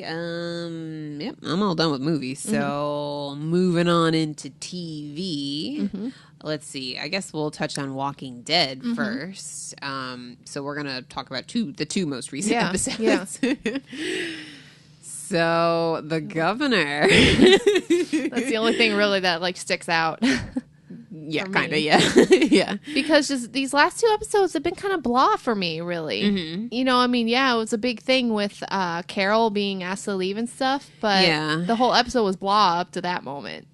yep, I'm all done with movies. So moving on into TV. Let's see. I guess we'll touch on Walking Dead first. So we're gonna talk about the two most recent episodes. Yeah. So the governor. That's the only thing really that like sticks out. Yeah, kind of. Yeah, yeah. Because just these last two episodes have been kind of blah for me, really. You know, I mean, yeah, it was a big thing with Carol being asked to leave and stuff, but the whole episode was blah up to that moment.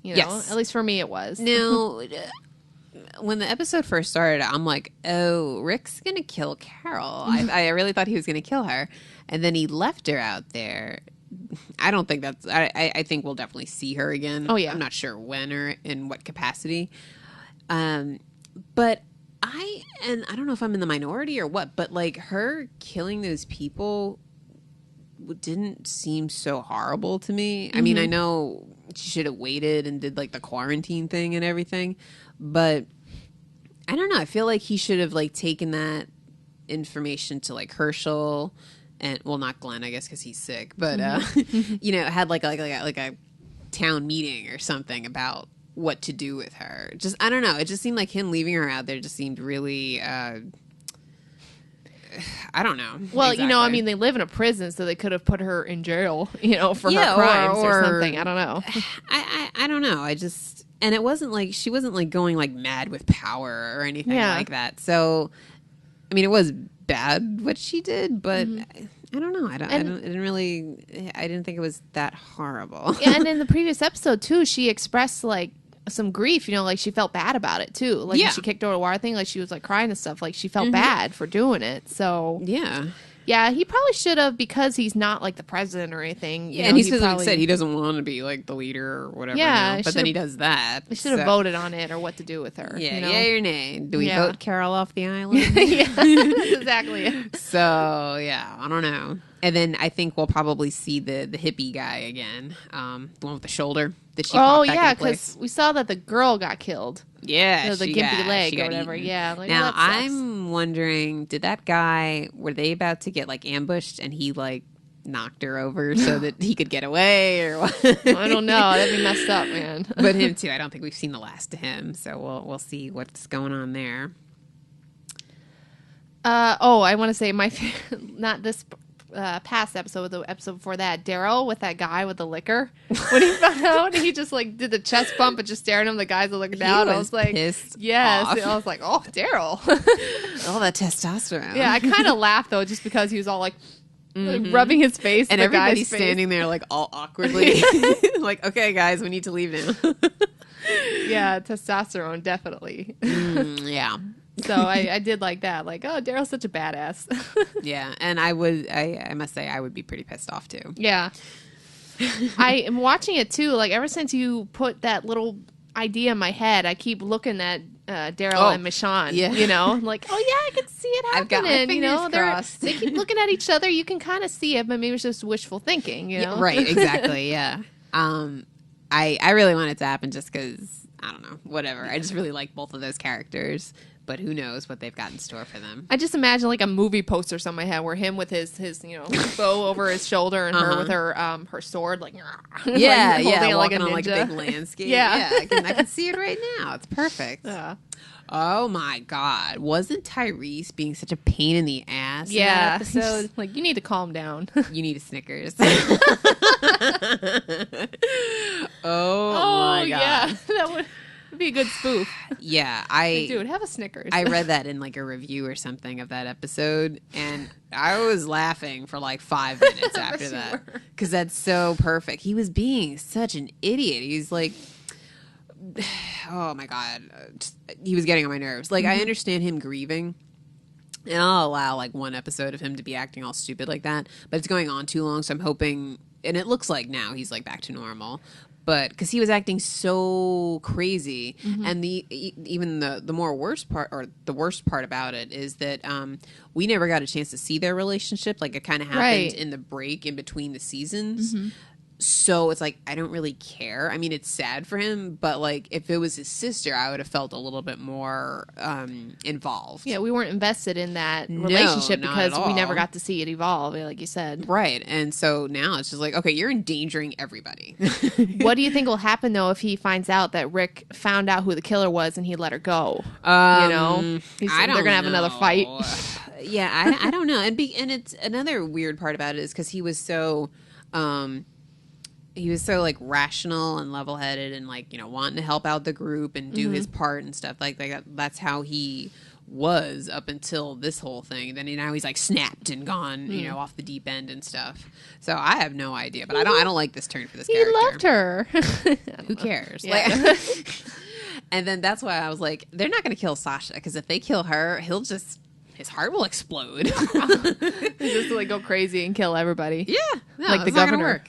You know, at least for me, it was. Now, when the episode first started, I'm like, oh, Rick's gonna kill Carol. I really thought he was gonna kill her, and then he left her out there. I don't think that's. I think we'll definitely see her again. Oh yeah, I'm not sure when or in what capacity. But I don't know if I'm in the minority or what. But like her killing those people didn't seem so horrible to me. I mean, I know she should have waited and did like the quarantine thing and everything, but I don't know. I feel like he should have like taken that information to like Herschel. And well, not Glenn, I guess, because he's sick. But had like a town meeting or something about what to do with her. Just I don't know. It just seemed like him leaving her out there just seemed really. I don't know. Well, exactly. I mean, they live in a prison, so they could have put her in jail, for her crimes or something. I don't know. I don't know. And it wasn't like she wasn't like going like mad with power or anything like that. So, I mean, it was bad what she did, but I don't know. I didn't think it was that horrible. Yeah, and in the previous episode too, she expressed like some grief, like she felt bad about it too. Like when she kicked over the wire thing, like she was like crying and stuff. Like she felt bad for doing it. So yeah, he probably should have, because he's not like the president or anything. And he said he doesn't want to be like the leader or whatever. Yeah, but then he does that. They should have voted on it or what to do with her. Yeah, yay or nay? Do we vote Carol off the island? Yeah, that's exactly it. So yeah, I don't know. And then I think we'll probably see the hippie guy again, the one with the shoulder. Because we saw that the girl got killed. Yeah, the gimpy leg or whatever. Eaten. Yeah. Like, now I'm wondering, did that guy, were they about to get like ambushed and he like knocked her over so that he could get away or what? I don't know. That'd be messed up, man. But him too. I don't think we've seen the last of him, so we'll see what's going on there. I want to say my not this. Past episode, the episode before that, Daryl with that guy with the liquor. When he found out, he just like did the chest bump and just staring at him. The guys are looking down. I was like, yes. Off. I was like, oh, Daryl. All that testosterone. Yeah, I kind of laughed though, just because he was all like rubbing his face, and everybody's standing there like all awkwardly, like, okay, guys, we need to leave now. Yeah, testosterone definitely. Yeah. So I did like that. Like, oh, Daryl's such a badass. Yeah, and I must say I would be pretty pissed off too. Yeah. I am watching it too. Like, ever since you put that little idea in my head, I keep looking at Daryl and Michonne. Yeah. Like, oh yeah, I can see it happening. I've got my fingers crossed. They keep looking at each other. You can kind of see it, but maybe it's just wishful thinking. Yeah, right? Exactly. Yeah. I really want it to happen just because I don't know, whatever. I just really like both of those characters. but who knows what they've got in store for them. I just imagine like a movie poster or something I had where him with his bow over his shoulder and her with her sword like yeah, like, yeah, walking on like like a a big landscape. Yeah. I can see it right now. It's perfect. Yeah. Oh my God. Wasn't Tyrese being such a pain in the ass in that Yeah. episode? Like, you need to calm down. You need a Snickers. Oh my God. Yeah. That would be a good spoof. Yeah, Dude, have a Snickers. I read that in like a review or something of that episode, and I was laughing for like 5 minutes after that because that's so perfect. He was being such an idiot. He's like, oh my God, he was getting on my nerves. Like, I understand him grieving, and I'll allow like one episode of him to be acting all stupid like that, but it's going on too long, so I'm hoping, and it looks like now he's like back to normal. But because he was acting so crazy, and even the worst part about it is that we never got a chance to see their relationship. Like, it kind of happened in the break in between the seasons. So it's like, I don't really care. I mean, it's sad for him, but like, if it was his sister, I would have felt a little bit more involved. Yeah, we weren't invested in that relationship not because at we all. never got to see it evolve, like you said. Right. And so now it's just like, okay, you're endangering everybody. What do you think will happen, though, if he finds out that Rick found out who the killer was and he let her go? I They're going to have another fight. Yeah, I don't know. And it's another weird part about it is because he was so like rational and level-headed and like, wanting to help out the group and do his part and stuff like that. That's how he was up until this whole thing. Then now he's like snapped and gone, off the deep end and stuff. So I have no idea, but I don't like this turn for this character. He loved her. Who cares? Yeah. Like, and then that's why I was like, they're not going to kill Sasha because if they kill her, his heart will explode. Just like go crazy and kill everybody. Yeah, no, like the governor.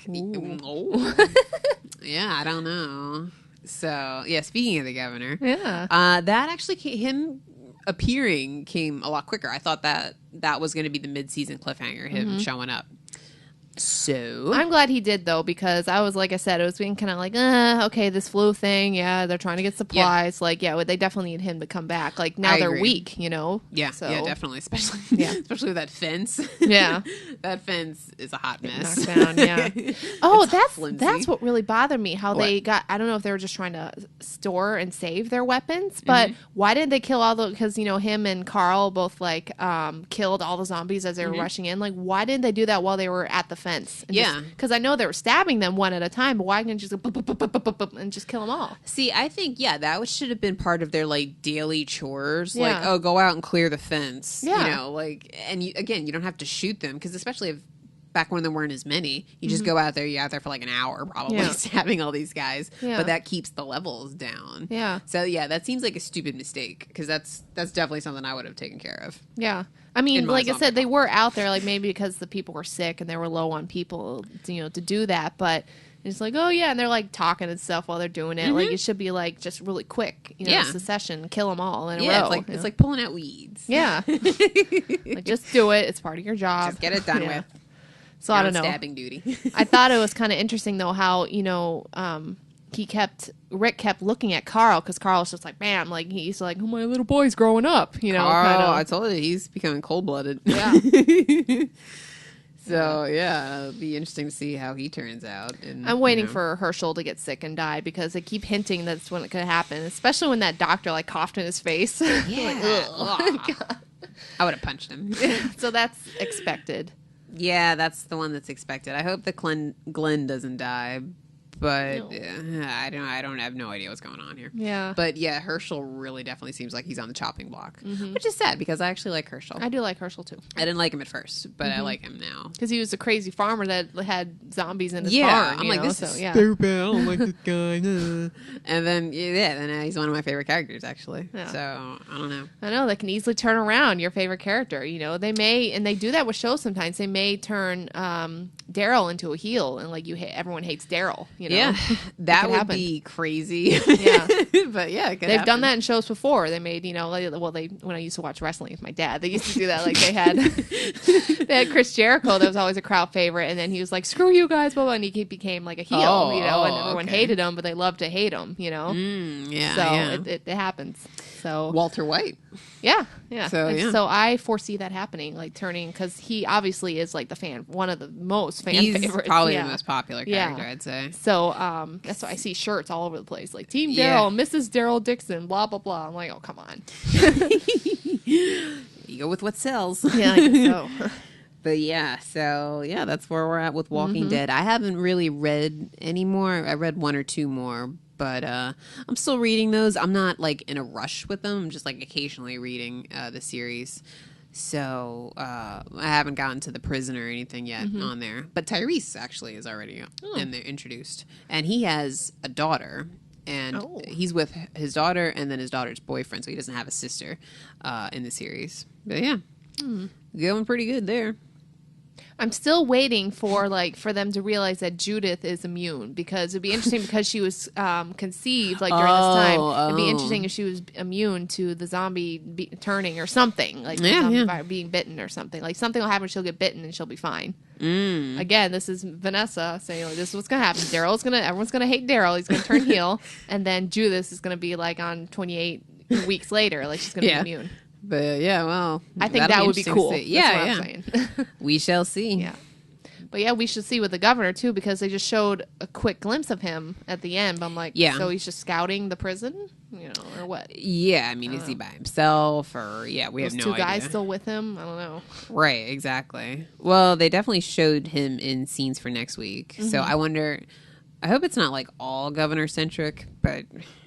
Yeah, I don't know. So yeah, speaking of the governor, that actually him appearing came a lot quicker. I thought that was going to be the mid-season cliffhanger, him showing up. So I'm glad he did, though, because I was, like I said, it was being kind of like, okay, this flu thing, they're trying to get supplies. Like, they definitely need him to come back. Like, now they're weak, Yeah, so. Yeah, definitely, especially with that fence. Yeah. That fence is a hot mess. Knocked down, yeah. Oh, flimsy. that's what really bothered me, how they got, I don't know if they were just trying to store and save their weapons, but why did they kill because, him and Carl both, like, killed all the zombies as they were rushing in. Like, why didn't they do that while they were at the fence? Because I know they were stabbing them one at a time, but why can't you just go and just kill them all? See, I think that should have been part of their like daily chores. Like, oh, go out and clear the fence. And you don't have to shoot them because especially if back when there weren't as many, you just go out there. You're out there for like an hour probably stabbing all these guys, but that keeps the levels down. Yeah. So that seems like a stupid mistake because that's definitely something I would have taken care of. Yeah. I mean, like I said, they were out there, like maybe because the people were sick and they were low on people, to do that. But it's like, oh yeah, and they're like talking and stuff while they're doing it. Like it should be like just really quick, secession, kill them all in a row. It's like pulling out weeds. Yeah, like just do it. It's part of your job. Just get it done with. So I don't know. Stabbing duty. I thought it was kind of interesting though how Rick kept looking at Carl because Carl's just like, bam, like he's like, oh, my little boy's growing up, Carl, I told you he's becoming cold-blooded. Yeah. So it'll be interesting to see how he turns out. And, I'm waiting for Herschel to get sick and die because they keep hinting that's when it could happen, especially when that doctor like coughed in his face. Yeah. I would have punched him. So that's expected. Yeah, that's the one that's expected. I hope that Glenn doesn't die. But I have no idea what's going on here. Yeah. But yeah, Herschel really definitely seems like he's on the chopping block, which is sad because I actually like Herschel. I do like Herschel too. I didn't like him at first, but I like him now. Because he was a crazy farmer that had zombies in his farm. I'm like, this is stupid. I don't like this guy. And then, then he's one of my favorite characters, actually. Yeah. So, I don't know. I know, they can easily turn around your favorite character. They may, and they do that with shows sometimes. They may turn Daryl into a heel, and like everyone hates Daryl, Yeah, that would be crazy. Yeah, but yeah, they've done that in shows before. They made, when I used to watch wrestling with my dad, they used to do that. Like they had Chris Jericho, that was always a crowd favorite, and then he was like, "Screw you guys," blah, blah, and he became like a heel, and everyone hated him, but they loved to hate him, Yeah, so it happens. So So Walter White. yeah. So I foresee that happening, like turning, because he obviously is like one of the most He's favorites. probably the most popular character, I'd say. So that's why I see shirts all over the place, like Team Yeah. Daryl, Mrs. Daryl Dixon, blah blah blah. I'm like, oh come on. You go with what sells. Yeah, I guess so. But yeah, so yeah, that's where we're at with Walking Dead. I haven't really read any more. I read one or two more, but I'm still reading those. I'm not like in a rush with them. I'm just like occasionally reading the series. So I haven't gotten to the prison or anything yet on there. But Tyrese actually is already in there, introduced, and he has a daughter. And he's with his daughter and then his daughter's boyfriend, so he doesn't have a sister in the series. But yeah, going pretty good there. I'm still waiting for them to realize that Judith is immune, because it'd be interesting because she was conceived like during this time. It'd be interesting if she was immune to the zombie turning or something, like the zombie being bitten or something. Like something will happen, she'll get bitten and she'll be fine. Again, this is Vanessa saying like, this is what's gonna happen. Everyone's gonna hate Daryl. He's gonna turn heel, and then Judith is gonna be like on 28 weeks later, like she's gonna be immune. But yeah, well, I think that would be cool. Yeah, I'm saying. We shall see. Yeah. But yeah, we should see with the governor too, because they just showed a quick glimpse of him at the end. But I'm like, so he's just scouting the prison, or what? Yeah, I mean, is he by himself, or we have no idea. Two guys still with him? I don't know. Right, exactly. Well, they definitely showed him in scenes for next week, so I wonder. I hope it's not like all governor centric, but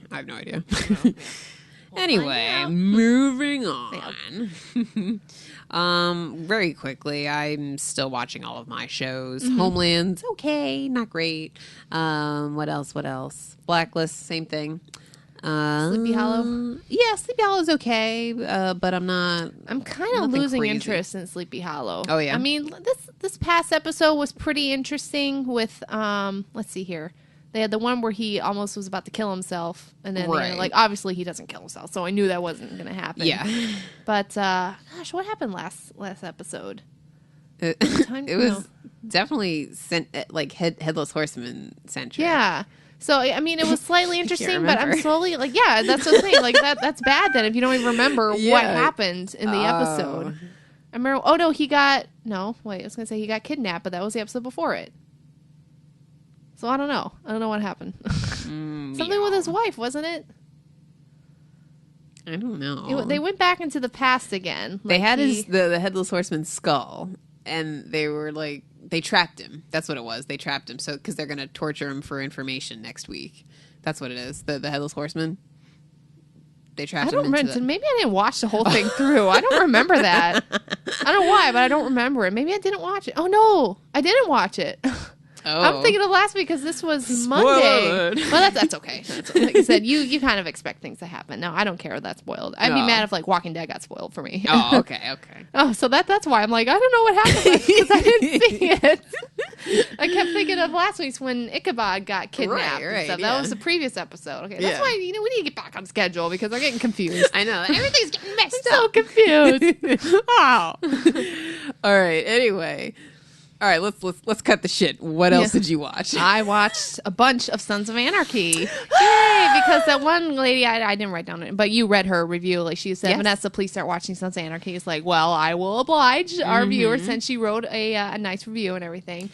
I have no idea. Anyway, moving on. Very quickly, I'm still watching all of my shows. Homeland's okay, not great. What else? Blacklist, same thing. Sleepy Hollow? Yeah, Sleepy Hollow's okay, but I'm kind of losing interest in Sleepy Hollow. Oh, yeah? I mean, this past episode was pretty interesting with, let's see here. They had the one where he almost was about to kill himself, and then obviously he doesn't kill himself, so I knew that wasn't going to happen. Yeah. But gosh, what happened last episode? It was definitely Headless Horseman centric. Yeah. So I mean, it was slightly interesting, but I'm slowly that's what I'm saying. Like that's bad then if you don't even remember what happened in the episode. I remember. Oh no, he got he got kidnapped, but that was the episode before it. So I don't know. I don't know what happened. Something with his wife, wasn't it? I don't know. They went back into the past again. They had the Headless Horseman's skull, and they were like, they trapped him. That's what it was. They trapped him because they're going to torture him for information next week. That's what it is. The Headless Horseman. They trapped him into maybe I didn't watch the whole thing through. I don't remember that. I don't know why, but I don't remember it. Maybe I didn't watch it. Oh no, I didn't watch it. I'm thinking of last week because this was Monday. Well, that's okay. Like you said, you kind of expect things to happen. No, I don't care if that's spoiled. I'd be mad if like Walking Dead got spoiled for me. Oh, okay. Oh, so that's why I'm like, I don't know what happened because I didn't see it. I kept thinking of last week's when Ichabod got kidnapped and stuff. That was the previous episode. Okay, that's why we need to get back on schedule because I'm getting confused. I know everything's getting messed up. So confused. Wow. All right. Anyway. All right, let's cut the shit. What else did you watch? I watched a bunch of Sons of Anarchy. Yay! Because that one lady, I didn't write down it, but you read her review. Like she said, Vanessa, please start watching Sons of Anarchy. It's like, well, I will oblige our viewers since she wrote a nice review and everything.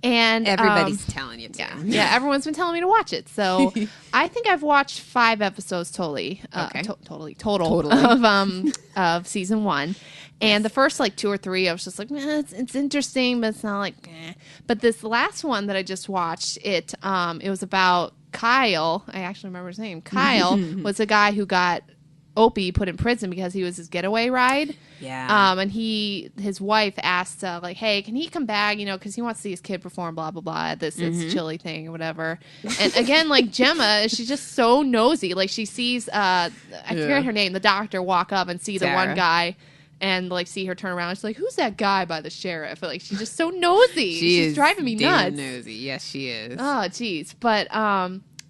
And everybody's telling you to. Yeah, everyone's been telling me to watch it. So I think I've watched 5 episodes totally of season 1. And the first 2 or 3, I was just like, it's interesting, but it's not like, eh. But this last one that I just watched, it was about Kyle. I actually remember his name. Kyle was a guy who got Opie put in prison because he was his getaway ride. Yeah. And his wife asked, hey, can he come back? Because he wants to see his kid perform, blah, blah, blah, at this chili thing or whatever. And again, Gemma, she's just so nosy. Like, she sees, I forget her name, the doctor walk up and see the one guy. And see her turn around. She's like, "Who's that guy by the sheriff?" She's just so nosy. She's driving me nuts. Nosy, yes, she is. Oh, jeez. But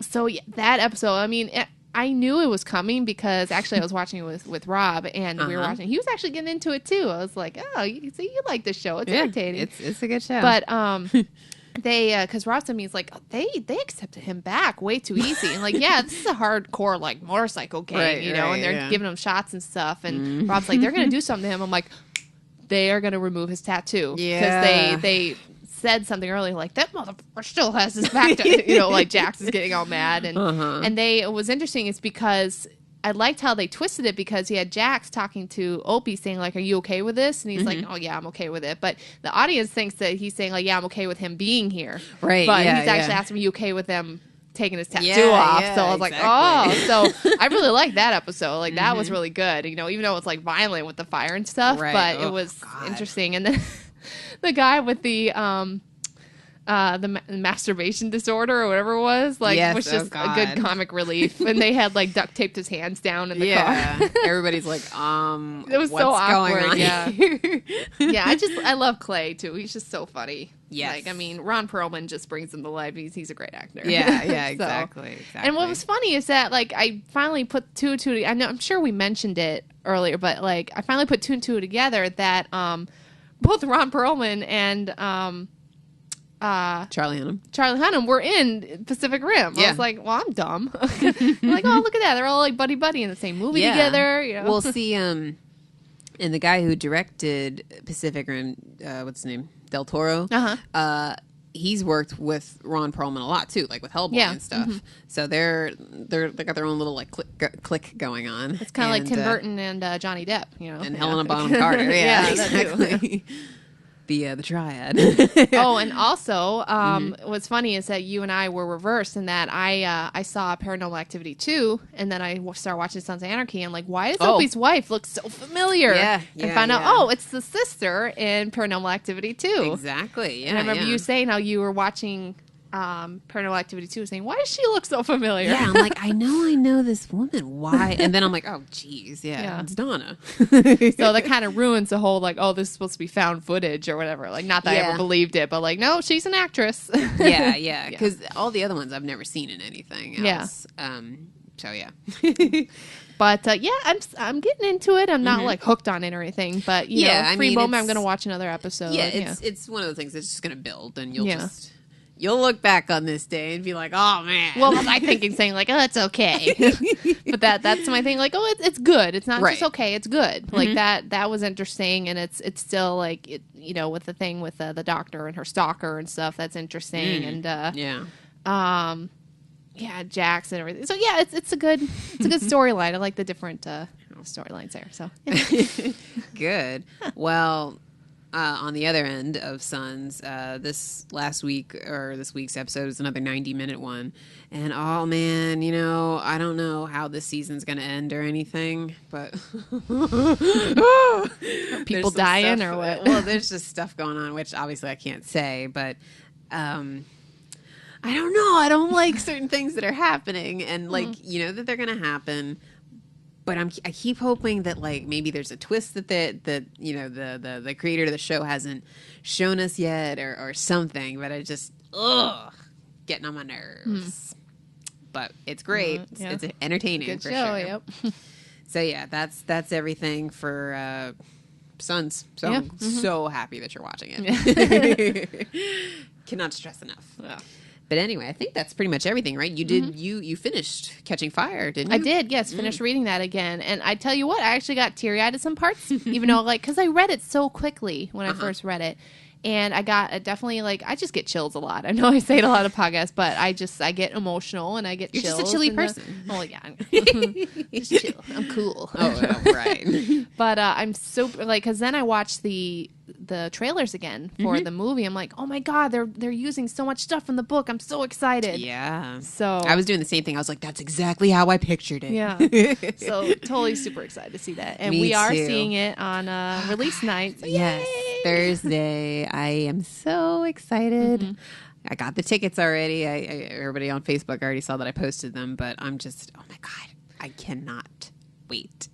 so that episode. I mean, I knew it was coming because actually I was watching it with Rob, and we were watching. He was actually getting into it too. I was like, "Oh, you like this show? It's entertaining. It's a good show." But because Rob said to me, he's like, they accepted him back way too easy. And like, yeah, this is a hardcore like motorcycle gang, and they're giving him shots and stuff. And Rob's like, they're gonna do something to him. I'm like, they are gonna remove his tattoo because they said something earlier like that motherfucker still has his back. Like Jax is getting all mad, and it was interesting. It's because I liked how they twisted it because he had Jax talking to Opie saying like, are you okay with this? And he's like, oh yeah, I'm okay with it. But the audience thinks that he's saying like, yeah, I'm okay with him being here. Right. But he's actually asking, are you okay with them taking his tattoo off? So I was like, oh. So I really liked that episode. Like that was really good. Even though it's like violent with the fire and stuff, but it was interesting. And then the guy with the masturbation disorder or whatever it was, was just a good comic relief. And they had like duct taped his hands down in the car. Everybody's like, it was what's so awkward. Going on yeah. I love Clay too. He's just so funny. Yes. Ron Perlman just brings him to life. He's a great actor. Yeah, exactly. And what was funny is that like I finally put two and two. I'm sure we mentioned it earlier, but like I finally put two and two together that both Ron Perlman and Charlie Hunnam were in Pacific Rim. I was like, well, I'm dumb. I'm like, oh, look at that. They're all like buddy in the same movie together. We'll see. And the guy who directed Pacific Rim, what's his name? Del Toro. He's worked with Ron Perlman a lot too, like with Hellboy and stuff. So they got their own little like click going on. It's kind of like Tim Burton and Johnny Depp, and Helena Bonham Carter. Yeah, exactly. The triad. Oh, and also, what's funny is that you and I were reversed in that I saw Paranormal Activity 2, and then I started watching Sons of Anarchy, and like, why does Opie's wife look so familiar? And found out, it's the sister in Paranormal Activity 2. Exactly. Yeah. And I remember you saying how you were watching Paranormal Activity 2, saying, why does she look so familiar? Yeah, I'm like, I know this woman. Why? And then I'm like, oh, geez, it's Donna. So that kind of ruins the whole, like, oh, this is supposed to be found footage or whatever. Like, not that I ever believed it, but like, no, she's an actress. Yeah. Because all the other ones I've never seen in anything else. So, yeah. But I'm getting into it. I'm not like hooked on it or anything. But moment, I'm going to watch another episode. Yeah, it's one of those things that's just going to build, and you'll look back on this day and be like, oh man. Well, was I thinking saying like, oh, it's okay. But that's my thing. Like, oh, it's good. It's not just okay. It's good. Like that was interesting, and it's still like with the thing with the doctor and her stalker and stuff. That's interesting, and Jax and everything. So yeah, it's a good storyline. I like the different storylines there. So good. Well. On the other end of Sons, this week's episode is another 90-minute one. And, oh, man, I don't know how this season's going to end or anything, but... People dying or what? Well, there's just stuff going on, which obviously I can't say, but... I don't know. I don't like certain things that are happening and, that they're going to happen. But I keep hoping that like maybe there's a twist that the creator of the show hasn't shown us yet or something. But I just getting on my nerves. But it's great. It's entertaining. Good for show. Sure. Yep. So yeah, that's everything for Sons. So I'm so happy that you're watching it. Cannot stress enough. Yeah. But anyway, I think that's pretty much everything, right? You did you finished Catching Fire, didn't you? I did, yes. Finished reading that again, and I tell you what, I actually got teary-eyed at some parts, even though because I read it so quickly when I first read it, and I got definitely I just get chills a lot. I know I say it a lot of podcasts, but I get emotional and I get You're chills. You're just a chilly person. Oh yeah, just chill. I'm cool. Oh right. But I'm so because then I watched the trailers again for the movie. I'm like, oh my god, they're using so much stuff from the book. I'm so excited. Yeah. So I was doing the same thing. I was like, that's exactly how I pictured it. Yeah. So totally super excited to see that. And we are seeing it on release night. So yes. Thursday. I am so excited. I got the tickets already. Everybody on Facebook already saw that I posted them, but I'm just, oh my god, I cannot wait.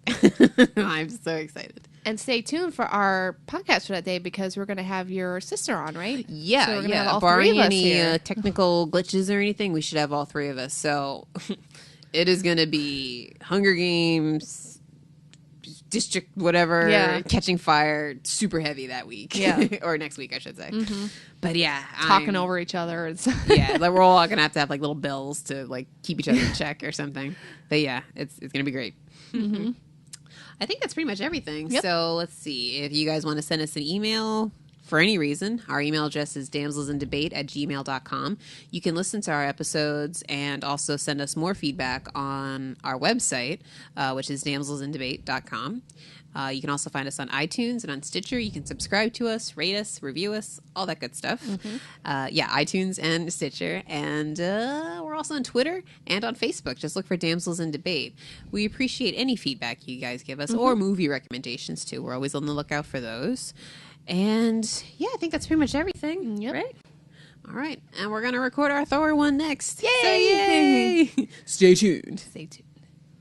I'm so excited. And stay tuned for our podcast for that day because we're going to have your sister on, right? Yeah, so we're gonna have all barring three of us any here. Technical glitches or anything, we should have all three of us. So it is going to be Hunger Games, District whatever Yeah. catching fire super heavy that week. Yeah. Or next week, I should say. But yeah, Talking over each other. It's yeah, like we're all gonna have like little bells to like keep each other in check or something. But yeah, it's gonna be great. I think that's pretty much everything. Yep. So let's see. If you guys want to send us an email for any reason, our email address is damselsinDebate@gmail.com. You can listen to our episodes and also send us more feedback on our website, which is damselsindebate.com. You can also find us on iTunes and on Stitcher. You can subscribe to us, rate us, review us, all that good stuff. iTunes and Stitcher. And we're also on Twitter and on Facebook. Just look for Damsels in Debate. We appreciate any feedback you guys give us or movie recommendations, too. We're always on the lookout for those. And yeah, I think that's pretty much everything. Yep. Right? All right. And we're going to record our Thor one next. Yay! So yay! Stay tuned. Stay tuned.